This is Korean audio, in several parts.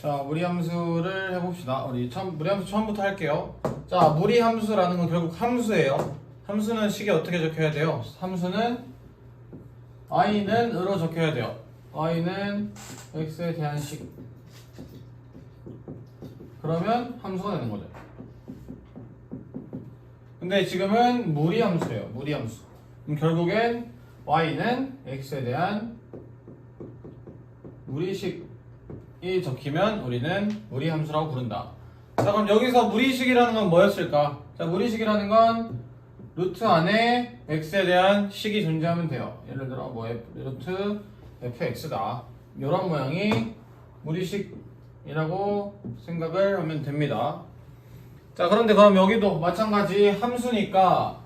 자, 무리함수를 해봅시다. 무리함수 처음부터 할게요. 자, 무리함수라는 건 결국 함수예요. 함수는 식에 어떻게 적혀야 돼요? 함수는 y는 으로 적혀야 돼요. y는 x에 대한 식. 그러면 함수가 되는 거죠. 근데 지금은 무리함수예요. 무리함수. 그럼 결국엔 y는 x에 대한 무리식이 적히면 우리는 무리함수라고 부른다. 자, 그럼 여기서 무리식이라는 건 뭐였을까? 자, 무리식이라는 건 루트 안에 x에 대한 식이 존재하면 돼요. 예를 들어 뭐 루트 fx다. 이런 모양이 무리식이라고 생각을 하면 됩니다. 자, 그런데 그럼 여기도 마찬가지 함수니까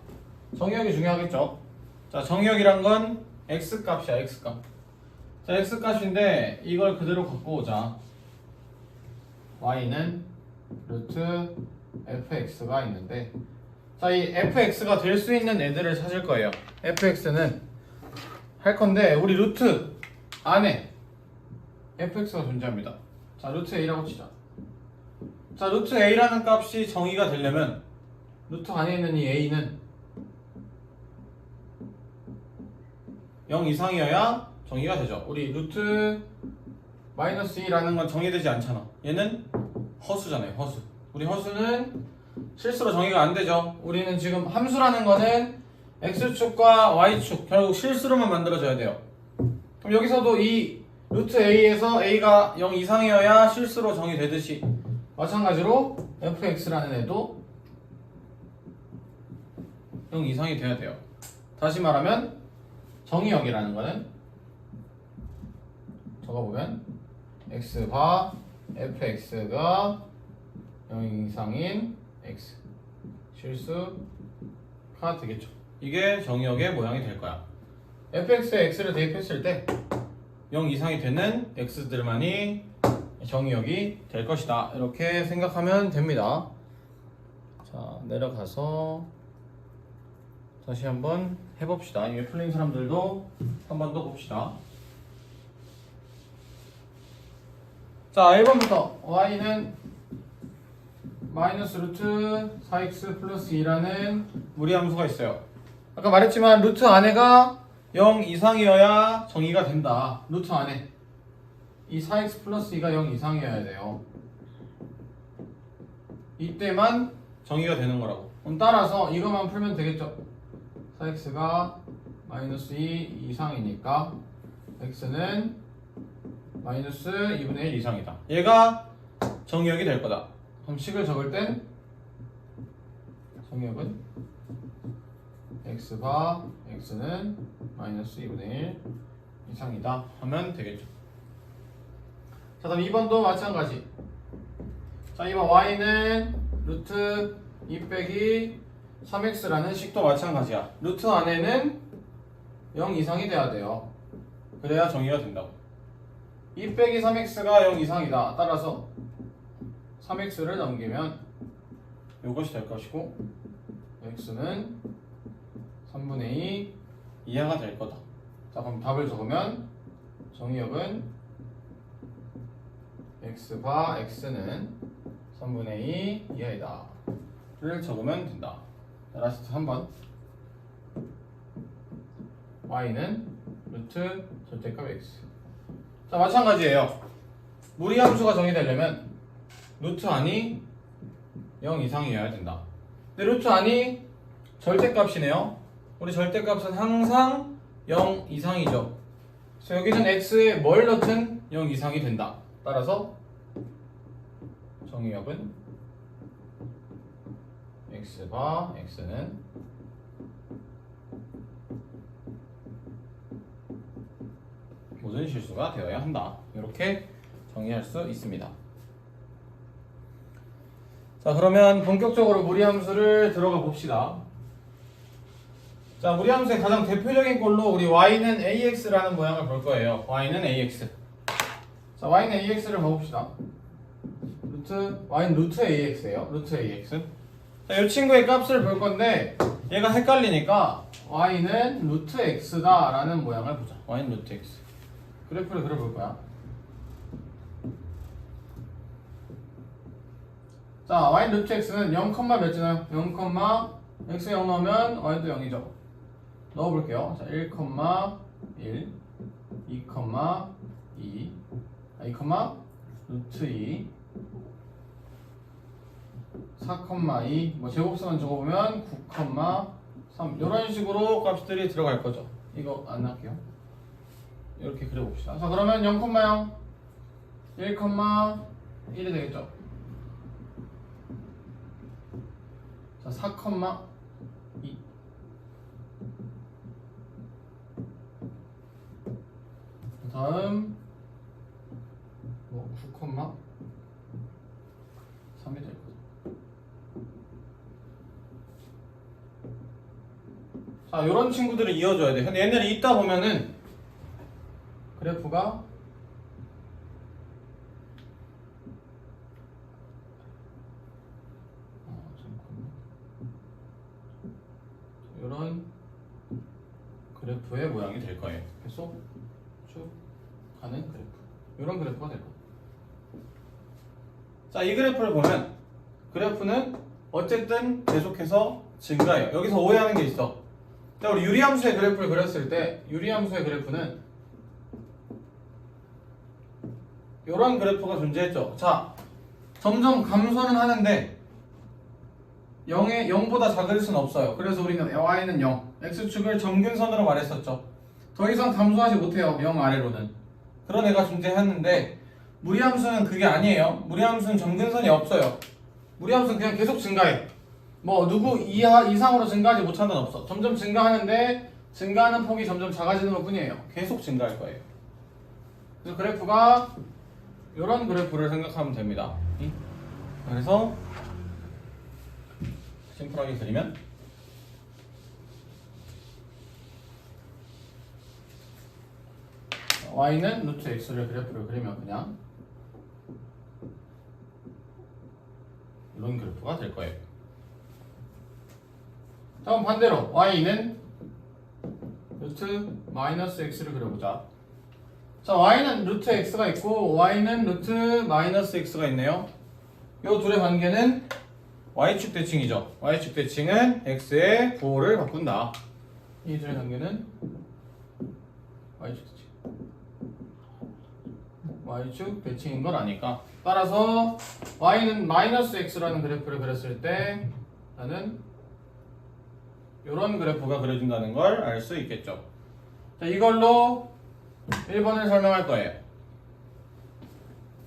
정의역이 중요하겠죠. 자, 정의역이란 건 x값이야. x값. 자, x값인데 이걸 그대로 갖고 오자. y는 루트 fx가 있는데, 자, 이 fx가 될 수 있는 애들을 찾을 거예요. fx는 할 건데 우리 루트 안에 fx가 존재합니다. 자, 루트 a라고 치자. 자, 루트 a라는 값이 정의가 되려면 루트 안에 있는 이 a는 0 이상이어야 정의가 되죠. 우리 루트 마이너스 2라는 건 정의되지 않잖아. 얘는 허수잖아요. 허수. 우리 허수는 실수로 정의가 안 되죠. 우리는 지금 함수라는 거는 x축과 y축 결국 실수로만 만들어져야 돼요. 그럼 여기서도 이 루트 a에서 a가 0 이상이어야 실수로 정의되듯이 마찬가지로 fx라는 애도 0 이상이 돼야 돼요. 다시 말하면 정의역이라는 거는 적어보면 x바 fx가 0 이상인 x 실수가 되겠죠. 이게 정의역의 모양이 될 거야. fx에 x를 대입했을 때 0 이상이 되는 x들만이 정의역이 될 것이다. 이렇게 생각하면 됩니다. 자, 내려가서 다시 한번 해봅시다. 이게 풀린 사람들도 한 번 더 봅시다. 자, 1번부터 y는 마이너스 루트 4x 플러스 2라는 무리함수가 있어요. 아까 말했지만 루트 안에가 0 이상이어야 정의가 된다. 루트 안에 이 4x 플러스 2가 0 이상이어야 돼요. 이때만 정의가 되는 거라고. 그럼 따라서 이것만 풀면 되겠죠. 4x가 마이너스 2 이상이니까 x는 마이너스 2분의 1 이상이다. 얘가 정의역이 될 거다. 그럼 식을 적을 땐 정의역은 x바 x는 마이너스 2분의 1 이상이다 하면 되겠죠. 자, 다음 2번도 마찬가지. 자, 2번 y는 루트 2 빼기 3x라는 식도 마찬가지야. 루트 안에는 0 이상이 돼야 돼요. 그래야 정의가 된다고. 2 빼기 3x가 0 이상이다. 따라서 3x를 넘기면 이것이 될 것이고 x는 3분의 2 이하가 될 거다. 자, 그럼 답을 적으면 정의역은 x바 x는 3분의 2 이하이다 를 적으면 된다. 자, 라스트 3번 y는 루트 절대값 x. 자, 마찬가지예요. 무리함수가 정의되려면 루트 안이 0 이상이어야 된다. 근데 루트 안이 절대값이네요. 우리 절대값은 항상 0 이상이죠. 그래서 여기는 x에 뭘 넣든 0 이상이 된다. 따라서 정의역은 x바 x는 모든 실수가 되어야 한다. 이렇게 정의할 수 있습니다. 자, 그러면 본격적으로 무리함수를 들어가 봅시다. 자, 무리함수의 가장 대표적인 꼴로 우리 y는 ax라는 모양을 볼 거예요. y는 ax. 자, y는 ax를 봐봅시다. y는 루트 ax예요. 루트 ax. 자, 이 친구의 값을 볼 건데 얘가 헷갈리니까 y는 루트 x다 라는 모양을 보자. y는 루트 x. 그래프를 그려볼 거야. 자, y 루트 x는 0, 몇이나요? 0, x 0 넣으면 y도 0이죠. 넣어볼게요. 자, 1, 1, 2, 2, 2, 루트 2, 4, 2, 뭐 제곱수만 적어보면 9, 3 이런 식으로 값들이 들어갈 거죠. 이거 안 할게요. 이렇게 그려봅시다. 자, 그러면 0, 0, 1, 1이 되겠죠. 자, 4, 2. 다음 뭐 9, 3이 될 거죠. 자, 이런 친구들을 이어줘야 돼. 근데 얘네를 있다 보면은 그래프가 이런 그래프의 모양이 될 거예요. 계속 쭉 가는 그래프. 이런 그래프가 될 거예요. 자, 이 그래프를 보면 그래프는 어쨌든 계속해서 증가해요. 여기서 오해하는 게 있어. 자, 우리 유리함수의 그래프를 그렸을 때 유리함수의 그래프는 이런 그래프가 존재했죠. 자, 점점 감소는 하는데 0보다 작을 수는 없어요. 그래서 우리는 y는 0, x축을 점근선으로 말했었죠. 더 이상 감소하지 못해요. 0 아래로는. 그런 애가 존재했는데 무리함수는 그게 아니에요. 무리함수는 점근선이 없어요. 무리함수는 그냥 계속 증가해. 뭐 누구 이상으로 증가하지 못하는 건 없어. 점점 증가하는데 증가하는 폭이 점점 작아지는 것 뿐이에요. 계속 증가할 거예요. 그래서 그래프가 이런 그래프를 생각하면 됩니다. 그래서 심플하게 그리면 y는 루트 x를 그래프를 그리면 그냥 이런 그래프가 될 거예요. 다음 반대로 y는 루트 마이너스 x를 그려보자. 자, y는 루트 x가 있고 y는 루트 마이너스 x가 있네요. 이 둘의 관계는 y축 대칭이죠. y축 대칭은 x의 부호를 바꾼다. 이 둘의 관계는 y축 대칭. y축 대칭인 걸 아니까. 따라서 y는 마이너스 x라는 그래프를 그렸을 때 나는 이런 그래프가 그려진다는 걸 알 수 있겠죠. 자, 이걸로 1번을 설명할 거예요.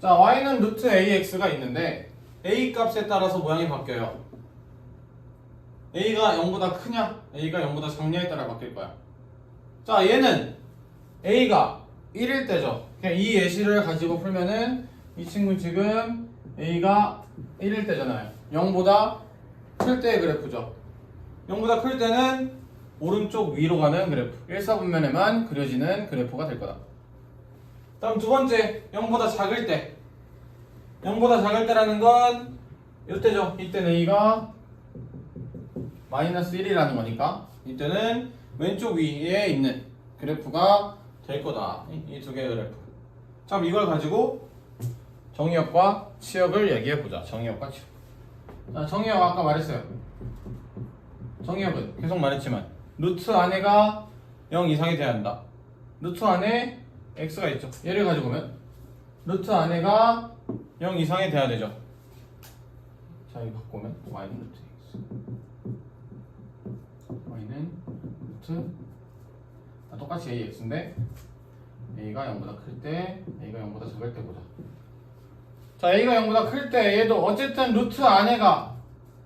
자, y는 루트 ax가 있는데 a 값에 따라서 모양이 바뀌어요. a가 0보다 크냐, a가 0보다 작냐에 따라 바뀔 거야. 자, 얘는 a가 1일 때죠. 그냥 이 예시를 가지고 풀면은 이 친구는 지금 a가 1일 때잖아요. 0보다 클 때의 그래프죠. 0보다 클 때는 오른쪽 위로 가는 그래프, 1사분면에만 그려지는 그래프가 될 거다. 다음 두 번째, 0보다 작을 때. 0보다 작을 때라는 건 이때죠. 이때는 a가 마이너스 1이라는 거니까 이때는 왼쪽 위에 있는 그래프가 될 거다. 이 두 개의 그래프. 자, 그럼 이걸 가지고 정의역과 치역을 얘기해 보자. 정의역과 치역. 자, 정의역 아까 말했어요. 정의역은 계속 말했지만 루트 안에가 0 이상이 돼야 한다. 루트 안에 x가 있죠. 얘를 가지고 보면 루트 안에가 0 이상이 돼야 되죠. 자, 이거 바꾸면 y는 루트 x, y는 루트 똑같이 ax인데 a가 0보다 클 때, a가 0보다 작을 때 보자. 자, a가 0보다 클 때 얘도 어쨌든 루트 안에가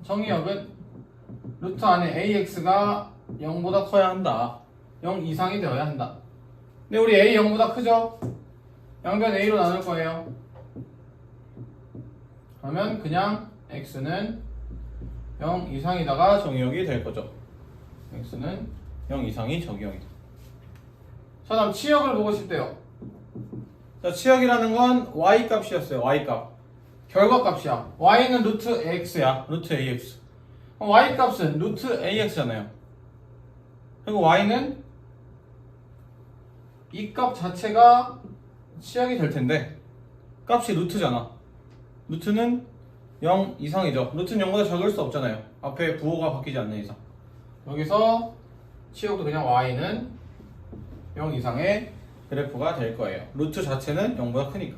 정의역은 루트 안에 ax가 0보다 커야 한다. 0 이상이 되어야 한다. 근데 우리 a 0보다 크죠? 양변 a로 나눌 거예요. 그러면 그냥 x는 0 이상이다가 정의역이 될 거죠. x는 0 이상이 정의역이다. 자, 다음 치역을 보고 싶대요. 자, 치역이라는 건 y 값이었어요. y 값. 결과 값이야. y는 루트 x야. 루트 ax. y 값은 루트 ax잖아요. 그리고 y는 이 값 자체가 치역이 될 텐데 값이 루트잖아. 루트는 0 이상이죠. 루트는 0보다 적을 수 없잖아요. 앞에 부호가 바뀌지 않는 이상. 여기서 치역도 그냥 y는 0 이상의 그래프가 될 거예요. 루트 자체는 0보다 크니까.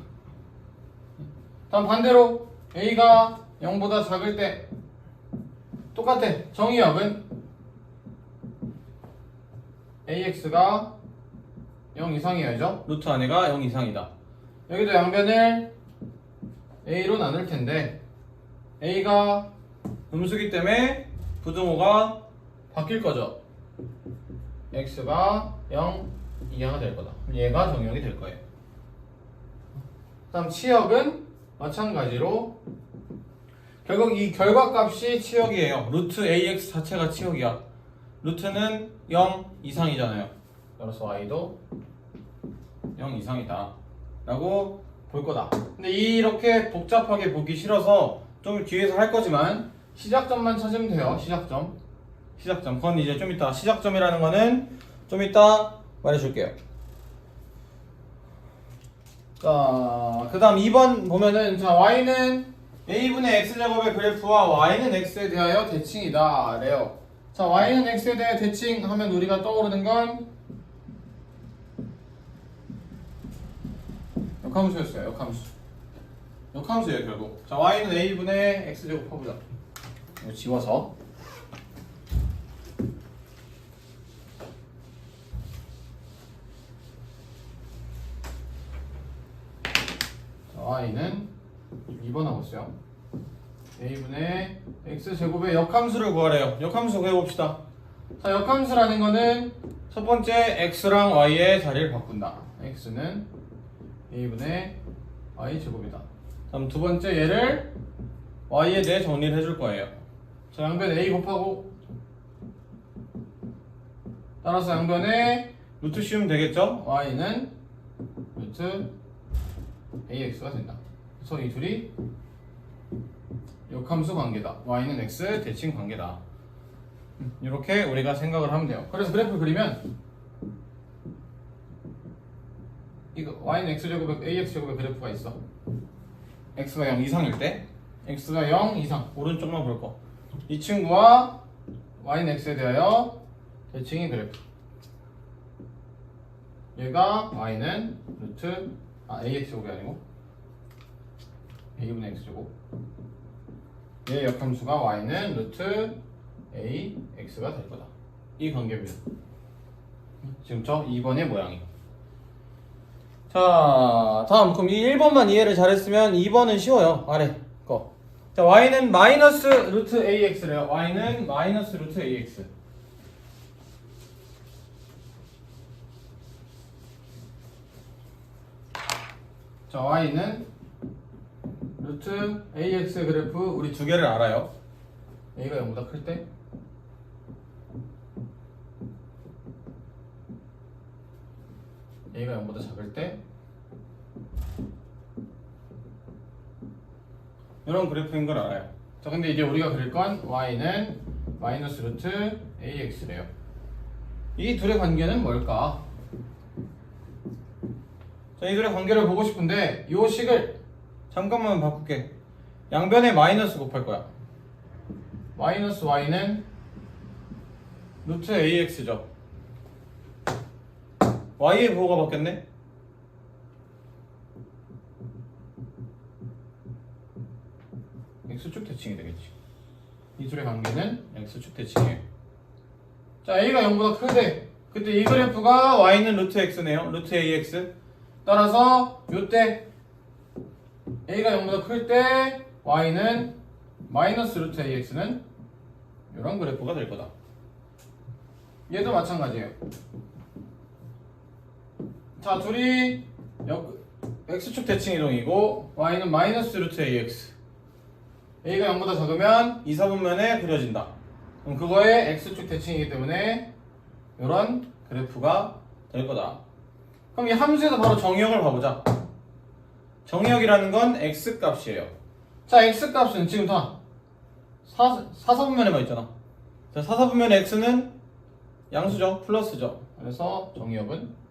다음 반대로 a가 0보다 작을 때 똑같아. 정의역은 ax가 0 이상이어야죠. 루트 안에가 0 이상이다. 여기도 양변을 a로 나눌 텐데 a가 음수기 때문에 부등호가 바뀔 거죠. x가 0 이하가 될 거다. 얘가 정의역이 될 거예요. 다음 치역은 마찬가지로 결국 이 결과값이 치역이에요. 루트 ax 자체가 치역이야. 루트는 0 이상이잖아요. 따라서 y도 0 이상이다 라고 볼 거다. 근데 이렇게 복잡하게 보기 싫어서 좀 뒤에서 할 거지만 시작점만 찾으면 돼요. 시작점. 그건 이제 좀 이따, 시작점이라는 거는 좀 이따 말해줄게요. 자, 그 다음 2번 보면은, 자, y는 a분의 x제곱의 그래프와 y는 x에 대하여 대칭이다 래요. 자, y는 x에 대해 대칭하면 우리가 떠오르는 건 역함수였어요. 역함수예요 결국. 자, y는 a분의 x제곱 퍼보자. 이거 지워서. 자, y는 2번 하고 있어요. a분의 x제곱의 역함수를 구하래요. 역함수 구해봅시다. 자, 역함수라는 거는 첫 번째 x랑 y의 자리를 바꾼다. x는 a분의 y제곱이다. 다음 두 번째 얘를 y에 대해 정리를 해줄 거예요. 자, 양변 a 곱하고 따라서 양변에 루트 씌우면 되겠죠? y는 루트 ax가 된다. 그래서 이 둘이 역함수 관계다. y는 x 대칭 관계다. 이렇게 우리가 생각을 하면 돼요. 그래서 그래프를 그리면 이거 y는 x제곱에 ax제곱의 그래프가 있어. x가 0 이상일 때 x가 0 이상 오른쪽만 볼 거. 이 친구와 y는 x에 대하여 대칭인 그래프. 얘가 y는 루트 ax제곱이 아니고 a분의 x제곱. 얘 역함수가 y는 루트 ax가 될 거다. 이 관계입니다. 지금 저 2번의 모양이. 자, 다음 그럼 이 1번만 이해를 잘했으면 2번은 쉬워요. 아래 거. 자, y는 마이너스 루트 ax래요. y는 마이너스 루트 ax. 자, y는 루트 ax의 그래프 우리 두 개를 알아요. a가 0보다 클 때 a가 0보다 작을 때 이런 그래프인 걸 알아요. 자, 근데 이제 우리가 그릴 건 y는 마이너스 루트 ax래요. 이 둘의 관계는 뭘까? 자, 이 둘의 관계를 보고 싶은데 이 식을 잠깐만 바꿀게. 양변에 마이너스 곱할 거야. 마이너스 y는 루트 ax죠. y의 부호가 바뀌었네? x축 대칭이 되겠지. 이 둘의 관계는 x축 대칭이에요. 자, a가 0보다 클 때 그때 이 그래프가 y는 루트 x네요. 루트 ax. 따라서 요때 a가 0보다 클 때 y는 마이너스 루트 ax는 이런 그래프가 될 거다. 얘도 마찬가지예요. 자, 둘이 x축 대칭 이동이고 y는 마이너스 루트 ax. a가 0보다 작으면 이사분면에 그려진다. 그럼 그거의 x축 대칭이기 때문에 이런 그래프가 될 거다. 그럼 이 함수에서 바로 정의역을 봐보자. 정의역이라는 건 x값이에요. 자, x값은 지금 다 사사분면에만 있잖아. 자, 사사분면의 x는 양수죠. 플러스죠. 그래서 정의역은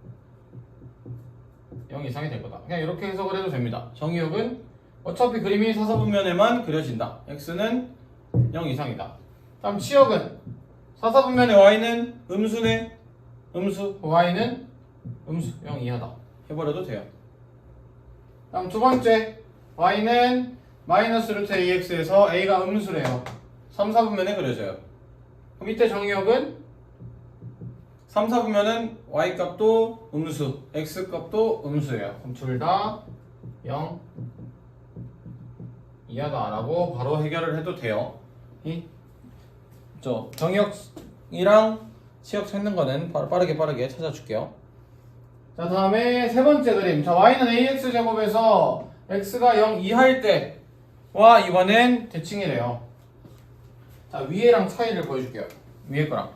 0 이상이 될 거다. 그냥 이렇게 해석을 해도 됩니다. 정의역은 어차피 그림이 사사분면에만 그려진다. x는 0 이상이다. 다음 치역은 사사분면의 y는 음수네. 음수. y는 음수 0 이하다. 해버려도 돼요. 다음 두 번째 y는 마이너스 루트 ax에서 a가 음수래요. 3, 4분면에 그려져요. 그럼 이때 정의역은 3, 4분면은 y 값도 음수, x 값도 음수예요. 그럼 둘 다 0 이하다라고 바로 해결을 해도 돼요. 저 정의역이랑 치역 찾는 거는 바로 빠르게 찾아줄게요. 자, 다음에 세 번째 그림. 자, y는 ax 제곱에서 x가 0 이하일 때와 이번엔 대칭이래요. 자, 위에랑 차이를 보여줄게요. 위에 거랑.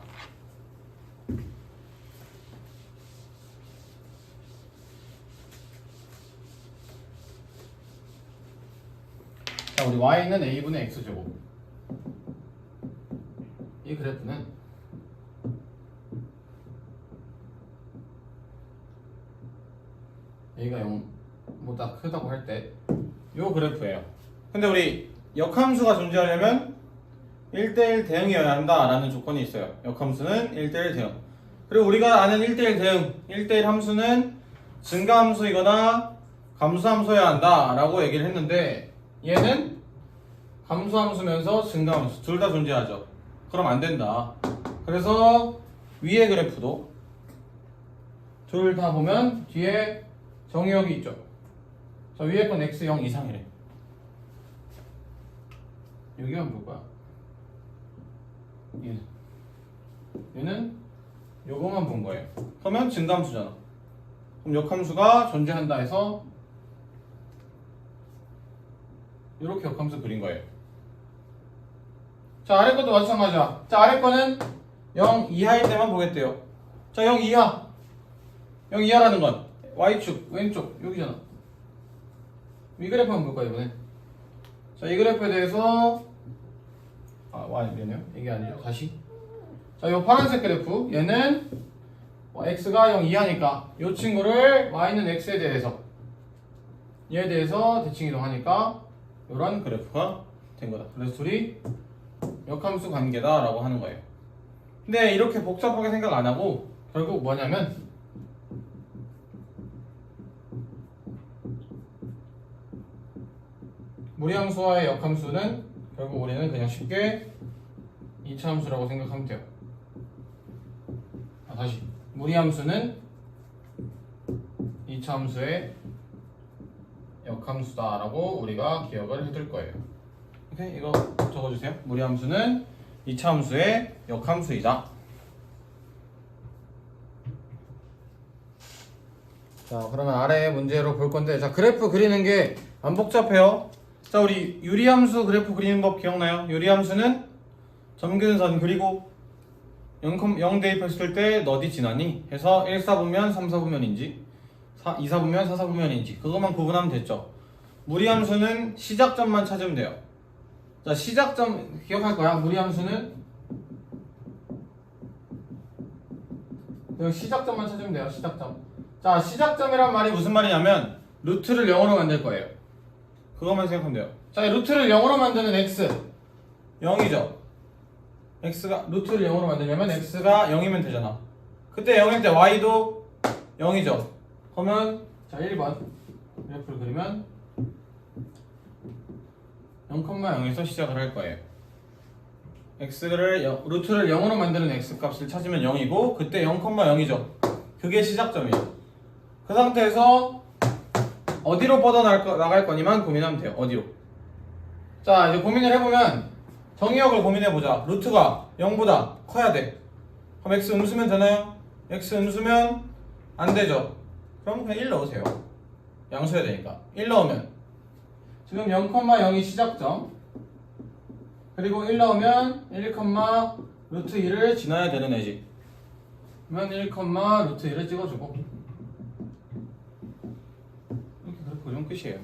자, 우리 y는 a분의 x제곱. 이 그래프는 a가 0보다 크다고 할 때 요 그래프예요. 근데 우리 역함수가 존재하려면 1대1 대응이어야 한다라는 조건이 있어요. 역함수는 1대1 대응. 그리고 우리가 아는 1대1 대응, 1대1 함수는 증가함수이거나 감수함수여야 한다라고 얘기를 했는데 얘는 감수함수면서 증가함수 둘 다 존재하죠. 그럼 안 된다. 그래서 위의 그래프도 둘 다 보면 뒤에 정의역이 있죠. 자, 위에 건 x 0 이상이래. 여기가 볼 거야. 얘는 요거만 본 거예요. 그러면 증가함수잖아. 그럼 역함수가 존재한다 해서 이렇게 역함수 그린 거예요. 자, 아래 것도 마찬가지야. 자, 아래 거는 0 이하일 때만 보겠대요. 자, 0 이하. 0 이하라는 건 y축 왼쪽 여기잖아. 위 그래프 한번 볼까요 이번에? 자, 이 그래프에 대해서 미안해요. 이게 아니죠. 다시. 자, 이 파란색 그래프 얘는 x가 0 이하니까 이 친구를 y는 x에 대해서 얘에 대해서 대칭 이동하니까 이런 그래프가 된 거다. 그래서 둘이 역함수 관계다 라고 하는 거예요. 근데 이렇게 복잡하게 생각 안 하고 결국 뭐냐면 무리함수와의 역함수는 결국 우리는 그냥 쉽게 2차 함수라고 생각하면 돼요. 다시 무리함수는 2차 함수의 역함수다 라고 우리가 기억을 해둘 거예요. 오케이? 이거 적어주세요. 무리함수는 2차 함수의 역함수이다. 자, 그러면 아래 문제로 볼 건데, 자, 그래프 그리는 게 안 복잡해요. 자, 우리 유리함수 그래프 그리는 법 기억나요? 유리함수는 점근선 그리고 0 대입했을 때 어디 지나니? 해서 1, 4분면, 3, 4분면인지 2, 4분면, 4, 4분면인지 그것만 구분하면 됐죠. 무리함수는 시작점만 찾으면 돼요. 자, 시작점 기억할 거야. 무리함수는 시작점만 찾으면 돼요. 시작점. 자, 시작점이란 말이 무슨 말이냐면 루트를 0으로 만들 거예요. 그것만 생각하면 돼요. 자, 루트를 0으로 만드는 x 0이죠. x가 루트를 0으로 만들려면 x가 0이면 되잖아. 그때 0일 때 y도 0이죠. 그러면 자, 1번 그래프를 그리면 0,0에서 시작을 할 거예요. 루트를 0으로 만드는 x 값을 찾으면 0이고 그때 0,0이죠. 그게 시작점이에요. 그 상태에서 어디로 뻗어나갈 거니만 고민하면 돼요. 어디로. 자, 이제 고민을 해보면 정의역을 고민해보자. 루트가 0보다 커야 돼. 그럼 x 음수면 되나요? x 음수면 안 되죠. 그럼 그냥 1 넣으세요. 양수해야 되니까 1 넣으면 지금 0,0이 시작점 그리고 1 넣으면 1, 루트 2를 지나야 되는 애지. 그러면 1, 루트 2를 찍어주고 이렇게 그래프 그리면 끝이에요.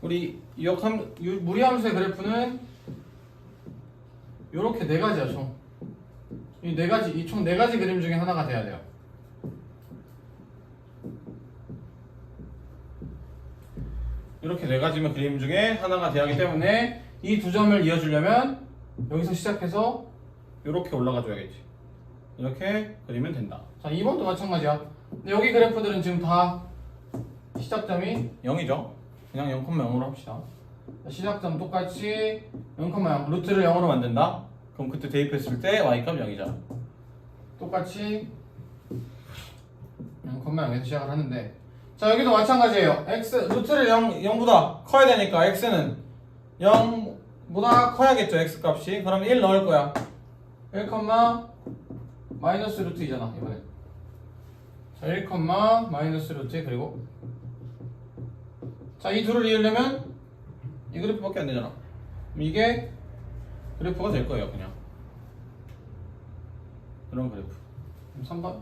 우리 무리함수의 그래프는 요렇게 네 가지야. 총 네 가지 그림 중에 하나가 돼야 돼요. 이렇게 네 가지면 그림 중에 하나가 돼야 하기 때문에 이 두 점을 이어주려면 여기서 시작해서 이렇게 올라가 줘야겠지. 이렇게 그리면 된다. 자, 2번도 마찬가지야. 근데 여기 그래프들은 지금 다 시작점이 0이죠. 그냥 0,0으로 합시다. 시작점 똑같이 0,0 루트를 0으로 만든다. 그럼 그때 대입했을 때 y값 0이잖아. 똑같이 0,0에서 시작을 하는데, 자 여기도 마찬가지예요. x 루트를 0보다 커야 되니까 x는 0보다 커야겠죠. x 값이. 그럼 1 넣을 거야. 1, 마이너스 루트 이잖아 이번에. 자 1, 마이너스 루트. 그리고 자 이 둘을 이으려면 이 그래프밖에 안 되잖아. 그럼 이게 그래프가 될 거예요. 그냥 이런 그래프. 3번.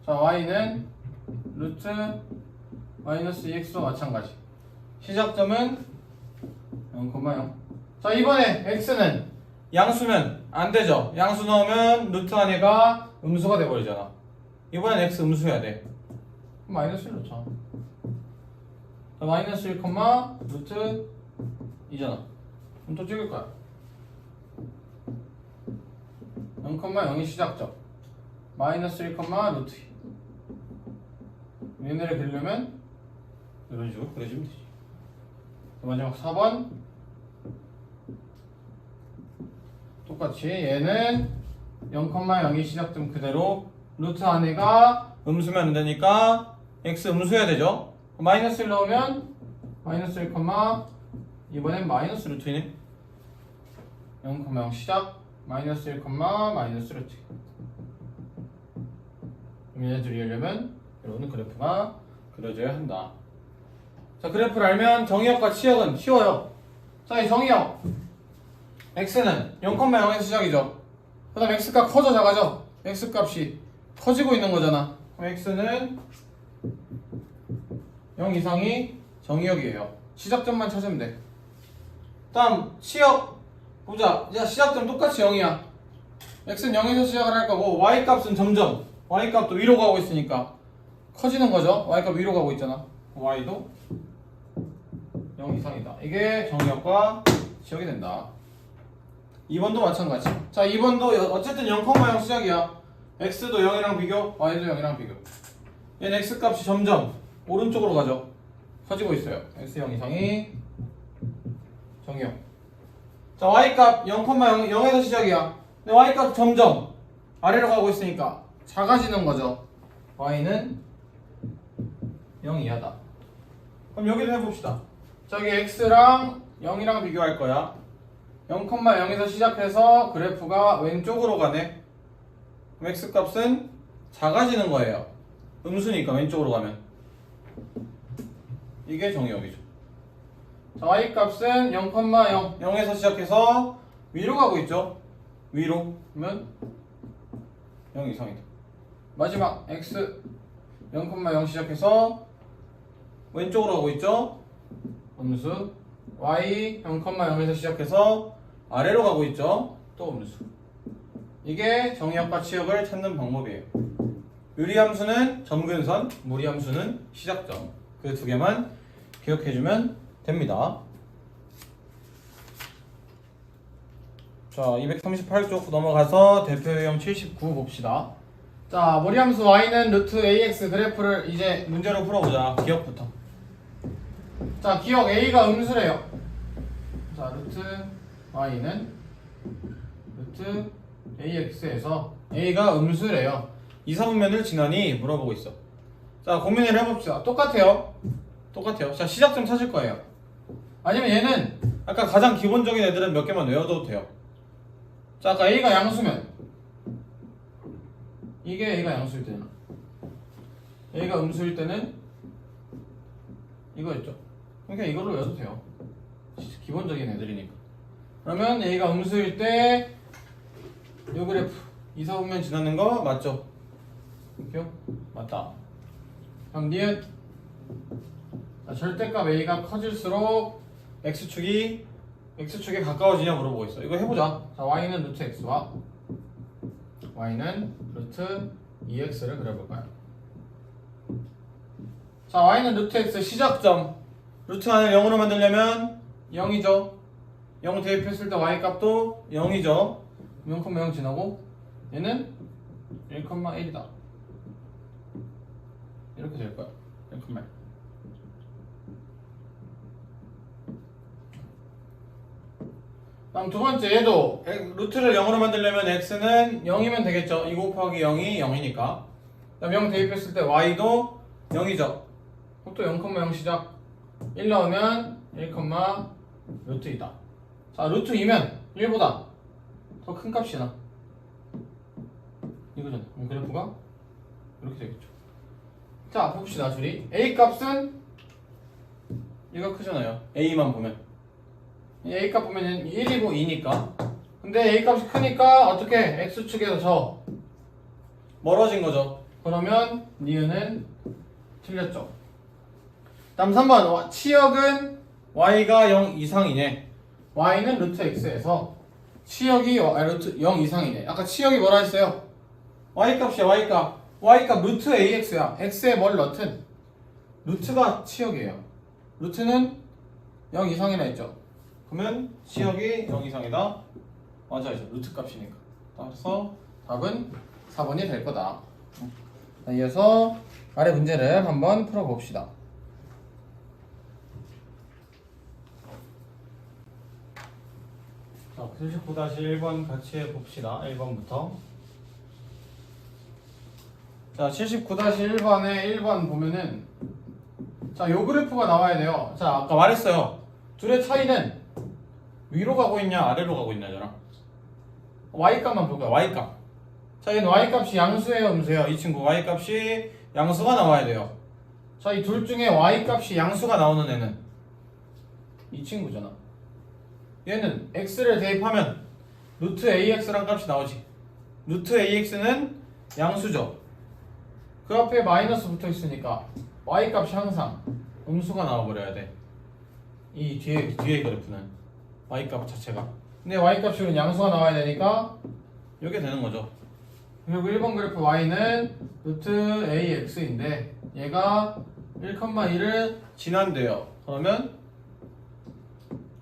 자 y는 루트 마이너스 2x와 마찬가지. 시작점은 0,0. 자 이번에 x는 양수면 안 되죠. 양수 넣으면 루트 안에가 음수가 돼버리잖아. 이번엔 x 음수해야 돼. 마이너스 1 넣자. 자, 마이너스 1, 루트 2잖아. 그럼 또 찍을 거야. 0,0이 시작점. 마이너스 1, 루트 2. 얘네를 그리려면 이런 식으로 그려주면 되지. 마지막 4번. 똑같이 얘는 0,0이 시작점 그대로 루트 안에가 음수면 안 되니까 x 음수해야 되죠. 마이너스 1 넣으면 마이너스 1, 이번엔 마이너스 루트이네. 0,0 시작 마이너스 1, 마이너스 루트. 얘네들이 이러려면 이런 그래프가 그려져야 한다. 자 그래프를 알면 정의역과 치역은 쉬워요. 자 이 정의역 x는 0,0에서 시작이죠. 그 다음 x값 커져 작아져. x값이 커지고 있는 거잖아. 그럼 x는 0 이상이 정의역이에요. 시작점만 찾으면 돼. 다음 치역 보자. 야 시작점 똑같이 0이야. x는 0에서 시작을 할 거고 y값은 점점 y값도 위로 가고 있으니까 커지는 거죠. y값 위로 가고 있잖아. y도 0 이상이다. 이게 정의역과 치역이 된다. 2번도 마찬가지. 자 2번도 어쨌든 0,0 시작이야. x도 0이랑 비교, y도 0이랑 비교. 얘는 x값이 점점 오른쪽으로 가죠. 커지고 있어요. x 0 이상이 정의역. 자 y값 0,0에서 시작이야. 근데 y값 점점 아래로 가고 있으니까 작아지는 거죠. y는 0 이하다. 그럼 여기도 해봅시다. 저기 x랑 0이랑 비교할 거야. 0,0에서 시작해서 그래프가 왼쪽으로 가네. 그럼 x값은 작아지는 거예요. 음수니까 왼쪽으로 가면. 이게 정의역이죠. 자, y값은 0,0에서 시작해서 위로 가고 있죠. 위로. 그러면 0 이상이다. 마지막 x 0,0 시작해서 왼쪽으로 가고 있죠. 음수. y 0,0에서 시작해서 아래로 가고 있죠. 또 음수. 이게 정의역과 치역을 찾는 방법이에요. 유리함수는 점근선, 무리함수는 시작점. 그 두 개만 기억해주면 됩니다. 자, 238쪽 넘어가서 대표 유형 79 봅시다. 자, 무리함수 y는 루트 ax 그래프를 이제 문제로 풀어보자. 기억부터. 자, 기억 a가 음수래요. 자, 루트 y는 루트 ax에서 a가 음수래요. 이사분면을 지나니 물어보고 있어. 자, 고민을 해봅시다. 똑같아요. 자, 시작점 찾을 거예요. 아니면 얘는 아까 가장 기본적인 애들은 몇 개만 외워둬도 돼요. 자, 아까 a가 양수면 이게 a가 양수일 때는, a가 음수일 때는 이거였죠. 그러니까 이걸로 외워도 돼요. 기본적인 애들이니까. 그러면 a가 음수일 때 요 그래프 이사분면 지나는 거 맞죠? 이렇게요? 맞다. 그럼 니은 절대값 a가 커질수록 x축에 가까워지냐 물어보고 있어. 이거 해보자. 자, y는 루트 x와 y는 루트 2x를 그려볼까요? 자, y는 루트 x 시작점. 루트 안을 0으로 만들려면 0이죠. 0 대입했을 때 y 값도 0이죠. 0,0 지나고 얘는 1,1이다. 이렇게 될 거야. 1,1. 다음 두 번째 얘도 루트를 0으로 만들려면 x는 0이면 되겠죠. 2 곱하기 0이 0이니까. 그다음 0 대입했을 때 y도 0이죠. 또 0,0 시작. 1 넣으면 1, 루트 2다. 자, 루트 2면 1보다 더 큰 값이 나. 이거잖아. 그래프가 이렇게 되겠죠. 자, 봅시다. 줄이 a 값은 얘가 크잖아요. a만 보면 a 값 보면 1이고 2니까. 근데 a 값이 크니까 어떻게 x축에서 저 멀어진 거죠. 그러면 니은은 틀렸죠. 다음 3번 치역은 y가 0 이상이네. y는 루트 x에서 치역이 루트 0 이상이네. 아까 치역이 뭐라 했어요? y값이야. y값 루트 ax야. x에 뭘 넣든 루트가 치역이에요. 루트는 0 이상이라 했죠. 그러면 치역이 0 이상이다. 맞아요. 루트 값이니까. 따라서 답은 4번이 될 거다. 자, 이어서 아래 문제를 한번 풀어봅시다. 자, 79-1번 같이 해봅시다. 1번부터. 자, 79-1번에 1번 보면은 자, 요 그래프가 나와야 돼요. 자, 아까 말했어요. 둘의 차이는 위로 가고 있냐 아래로 가고 있냐잖아. y값만 볼 거야. y값. 자, 얘는 y값이 양수예요 음수예요? 이 친구 y값이 양수가 나와야 돼요. 자, 이 둘 중에 y값이 양수가 나오는 애는 이 친구잖아. 얘는 x를 대입하면 루트 ax란 값이 나오지. 루트 ax는 양수죠. 그 앞에 마이너스 붙어 있으니까 y 값이 항상 음수가 나와버려야 돼. 이 뒤에 그래프는 y 값 자체가. 근데 y 값이 양수가 나와야 되니까 이렇게 되는 거죠. 그리고 1번 그래프 y는 루트 ax인데 얘가 1,2를 지난대요. 그러면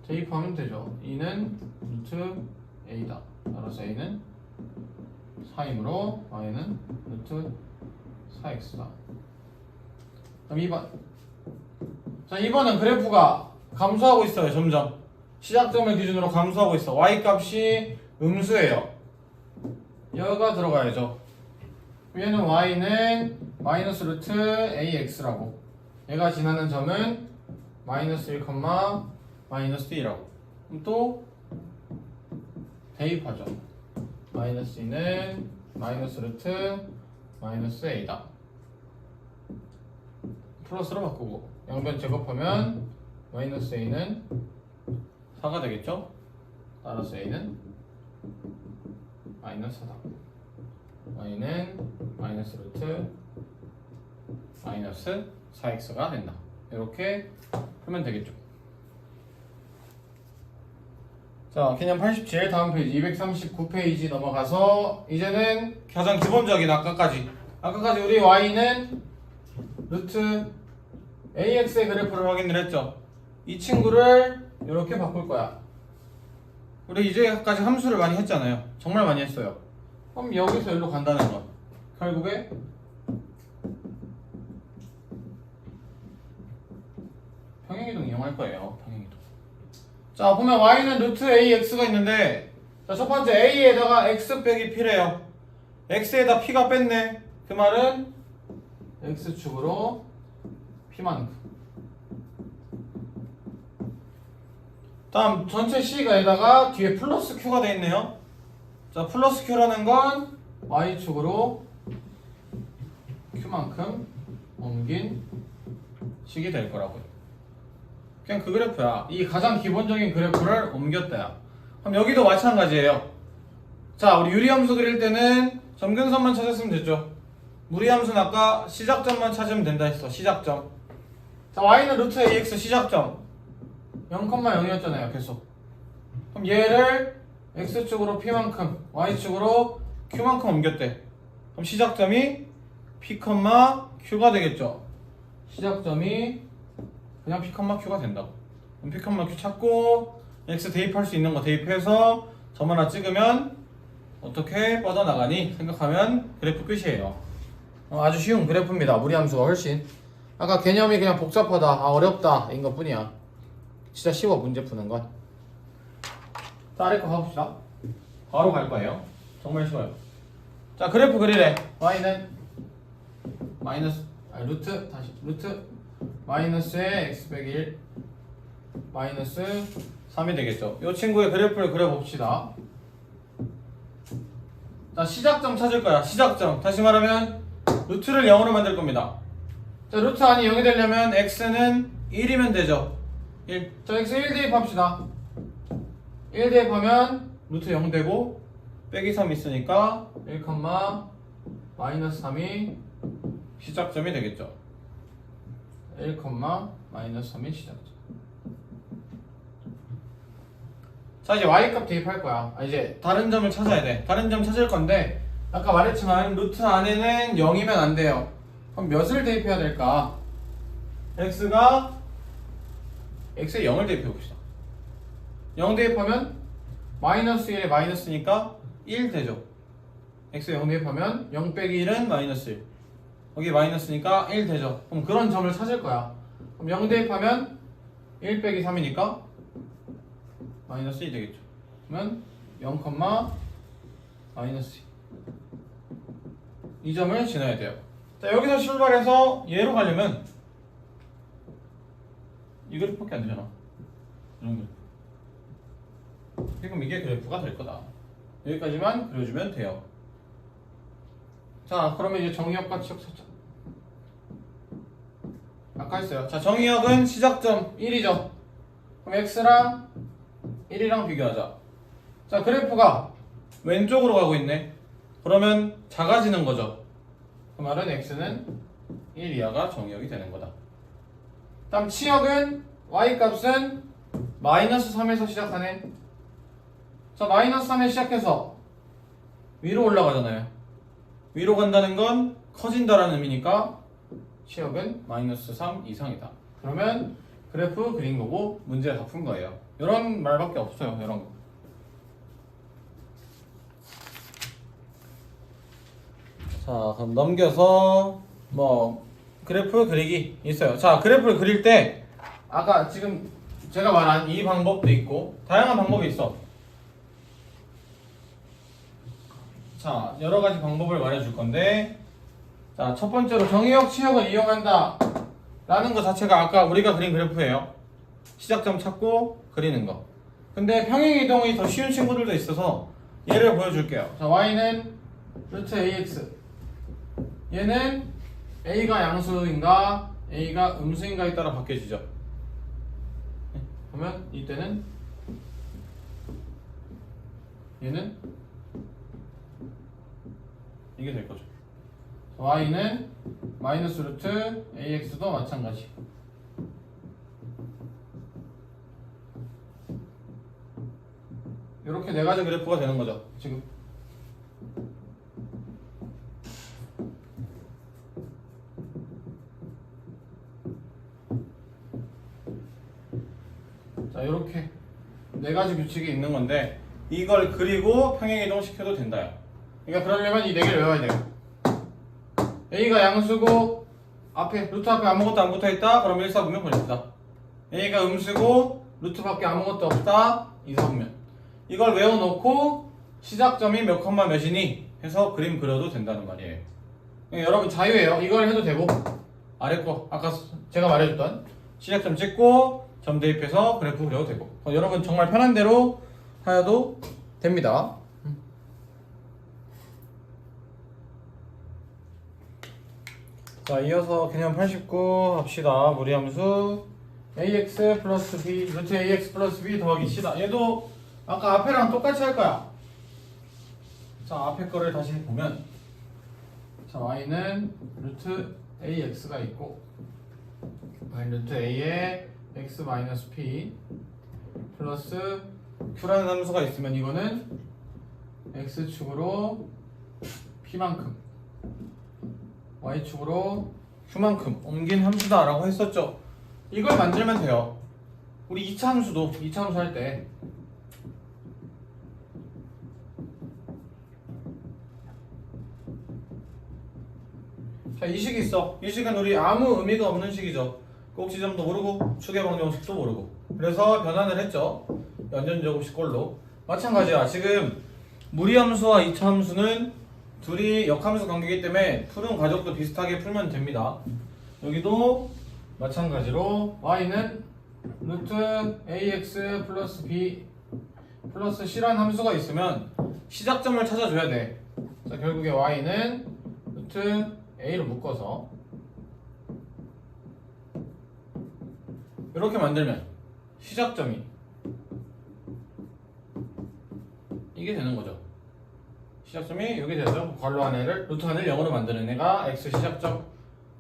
대입하면 되죠. 2는 루트 a다. 따라서 a는 4이므로 y는 루트 4x다. 그럼 2번. 자, 2번은 그래프가 감소하고 있어요. 점점 시작점을 기준으로 감소하고 있어. y 값이 음수예요. 여기가 들어가야죠. 얘는 y는 마이너스 루트 ax라고. 얘가 지나는 점은 마이너스 1, 마이너스 2라고. 그럼 또 대입하죠. 마이너스 2는 마이너스 루트 마이너스 a다. 플러스로 바꾸고 양변 제곱하면 마이너스 a는 4가 되겠죠? 따라서 a는 마이너스 4다. y는 마이너스 루트 마이너스 4x가 된다. 이렇게 하면 되겠죠. 자, 개념 87 다음 페이지 239페이지 넘어가서 이제는 가장 기본적인 아까까지 우리 y는 루트 ax의 그래프를 확인을 했죠. 이 친구를 이렇게 바꿀 거야. 우리 이제까지 함수를 많이 했잖아요. 정말 많이 했어요. 그럼 여기서 여기로 간다는 거. 결국에 평행이동 이용할 거예요. 평행이동. 자, 보면 y는 루트 ax가 있는데 자, 첫 번째 a에다가 x 빼기 p래요. x에다 p가 뺐네. 그 말은 x축으로 p만큼. 다음 전체 c가에다가 뒤에 플러스 q가 돼 있네요. 자, 플러스 q라는 건 y축으로 q만큼 옮긴 식이 될 거라고요. 그냥 그 그래프야. 이 가장 기본적인 그래프를 옮겼다야. 그럼 여기도 마찬가지예요. 자, 우리 유리함수 그릴 때는 점근선만 찾았으면 됐죠. 무리함수는 아까 시작점만 찾으면 된다 했어. 시작점. 자, y는 루트 ax 시작점 0,0이었잖아요. 계속. 그럼 얘를 x축으로 p만큼 y축으로 q만큼 옮겼대. 그럼 시작점이 p, q가 되겠죠. 시작점이 그냥 P, Q가 된다고. 그럼 P, Q 찾고 X 대입할 수 있는 거 대입해서 점 하나 찍으면 어떻게 뻗어나가니 생각하면 그래프 끝이에요. 아주 쉬운 그래프입니다. 무리함수가 훨씬. 아까 개념이 그냥 복잡하다, 어렵다 인 것 뿐이야. 진짜 쉬워 문제 푸는 건. 자, 아래 거 가봅시다. 바로 갈 거예요. 정말 쉬워요. 자, 그래프 그리래. y는 루트 마이너스의 x 빼기 1 마이너스 3이 되겠죠. 이 친구의 그래프를 그려봅시다. 자, 시작점 찾을 거야. 시작점. 다시 말하면 루트를 0으로 만들 겁니다. 자, 루트 안이 0이 되려면 x는 1이면 되죠. 1. 자, x 1 대입합시다. 1 대입하면 루트 0 되고 빼기 3 있으니까 1, 마이너스 3이 시작점이 되겠죠. 1, 마이너스 3이 시작점. 자, 이제 y값 대입할 거야. 이제 다른 점을 찾아야 돼. 다른 점 찾을 건데 아까 말했지만 루트 안에는 0이면 안 돼요. 그럼 몇을 대입해야 될까? x에 0을 대입해 봅시다. 0 대입하면 마이너스 1에 마이너스니까 1 되죠. x에 0 대입하면 0 빼기 1은 마이너스 1. 여기 마이너스니까 1 되죠. 그럼 그런 점을 찾을 거야. 그럼 0 대입하면 1 빼기 3이니까 마이너스 2 되겠죠. 그러면 0, 마이너스 2. 이 점을 지나야 돼요. 자, 여기서 출발해서 얘로 가려면 이 그래프밖에 안 되잖아. 이런 그래프. 지금 이게 그래프가 될 거다. 여기까지만 그려주면 돼요. 자, 그러면 이제 정의역과 치역 찾자. 아까 했어요. 자, 정의역은 시작점 1이죠. 그럼 x랑 1이랑 비교하자. 자, 그래프가 왼쪽으로 가고 있네. 그러면 작아지는 거죠. 그 말은 x는 1 이하가 정의역이 되는 거다. 다음 치역은 y값은 마이너스 3에서 시작하네. 자, 마이너스 3에 시작해서 위로 올라가잖아요. 위로 간다는 건 커진다라는 의미니까 치역은 마이너스 3 이상이다. 그러면 그래프 그린 거고 문제 다 푼 거예요. 이런 말밖에 없어요. 이런 거. 자, 그럼 넘겨서 그래프 그리기 있어요. 자, 그래프를 그릴 때 아까 지금 제가 말한 이 방법도 있고 다양한 방법이 있어. 자, 여러 가지 방법을 말해줄 건데, 자, 첫 번째로 정의역 치역을 이용한다 라는 것 자체가 아까 우리가 그린 그래프예요. 시작점 찾고 그리는 거. 근데 평행이동이 더 쉬운 친구들도 있어서 예를 보여줄게요. 자, y는 루트 ax. 얘는 a가 양수인가 a가 음수인가에 따라 바뀌어지죠. 그러면 이때는 얘는 이게 될 거죠. y는 마이너스 루트 ax도 마찬가지. 이렇게 네 가지 그래프가 되는 거죠. 지금. 자, 이렇게 네 가지 규칙이 있는 건데 이걸 그리고 평행이동 시켜도 된다요. 그러니까 그러려면 이 네 개를 외워야 돼요. a가 양수고 앞에 루트 앞에 아무것도 안 붙어있다. 그럼 1사분면 버립시다. a가 음수고 루트밖에 아무것도 없다. 2사분면. 이걸 외워놓고 시작점이 몇 컴마 몇이니 해서 그림 그려도 된다는 말이에요. 그러니까 여러분 자유예요. 이걸 해도 되고 아래 거 아까 제가 말해줬던 시작점 찍고 점 대입해서 그래프 그려도 되고 여러분 정말 편한 대로 하여도 됩니다. 자, 이어서 개념 89 합시다. 무리함수 ax 플러스 b 루트 ax 플러스 b 더하기 c다. 얘도 아까 앞에랑 똑같이 할 거야. 자, 앞에 거를 다시 보면 자, y는 루트 ax가 있고 y 루트 a에 x 마이너스 p 플러스 q라는 함수가 있으면 이거는 x축으로 p만큼 y축으로 Q만큼 옮긴 함수다 라고 했었죠. 이걸 만들면 돼요. 우리 2차 함수도 2차 함수 할 때 자, 이 식이 있어. 이 식은 우리 아무 의미가 없는 식이죠. 꼭지점도 모르고 추계방정식도 모르고 그래서 변환을 했죠. 연전제곱식꼴로. 마찬가지야. 지금 무리함수와 2차 함수는 둘이 역함수 관계이기 때문에 푸는 과정도 비슷하게 풀면 됩니다. 여기도 마찬가지로 y는 루트 ax 플러스 b 플러스 c라는 함수가 있으면 시작점을 찾아줘야 돼. 자, 결국에 y는 루트 a로 묶어서 이렇게 만들면 시작점이 이게 되는 거죠. 시작점이 여기 되죠. 괄호 안에를 루트 안을 0으로 만드는 애가 x 시작점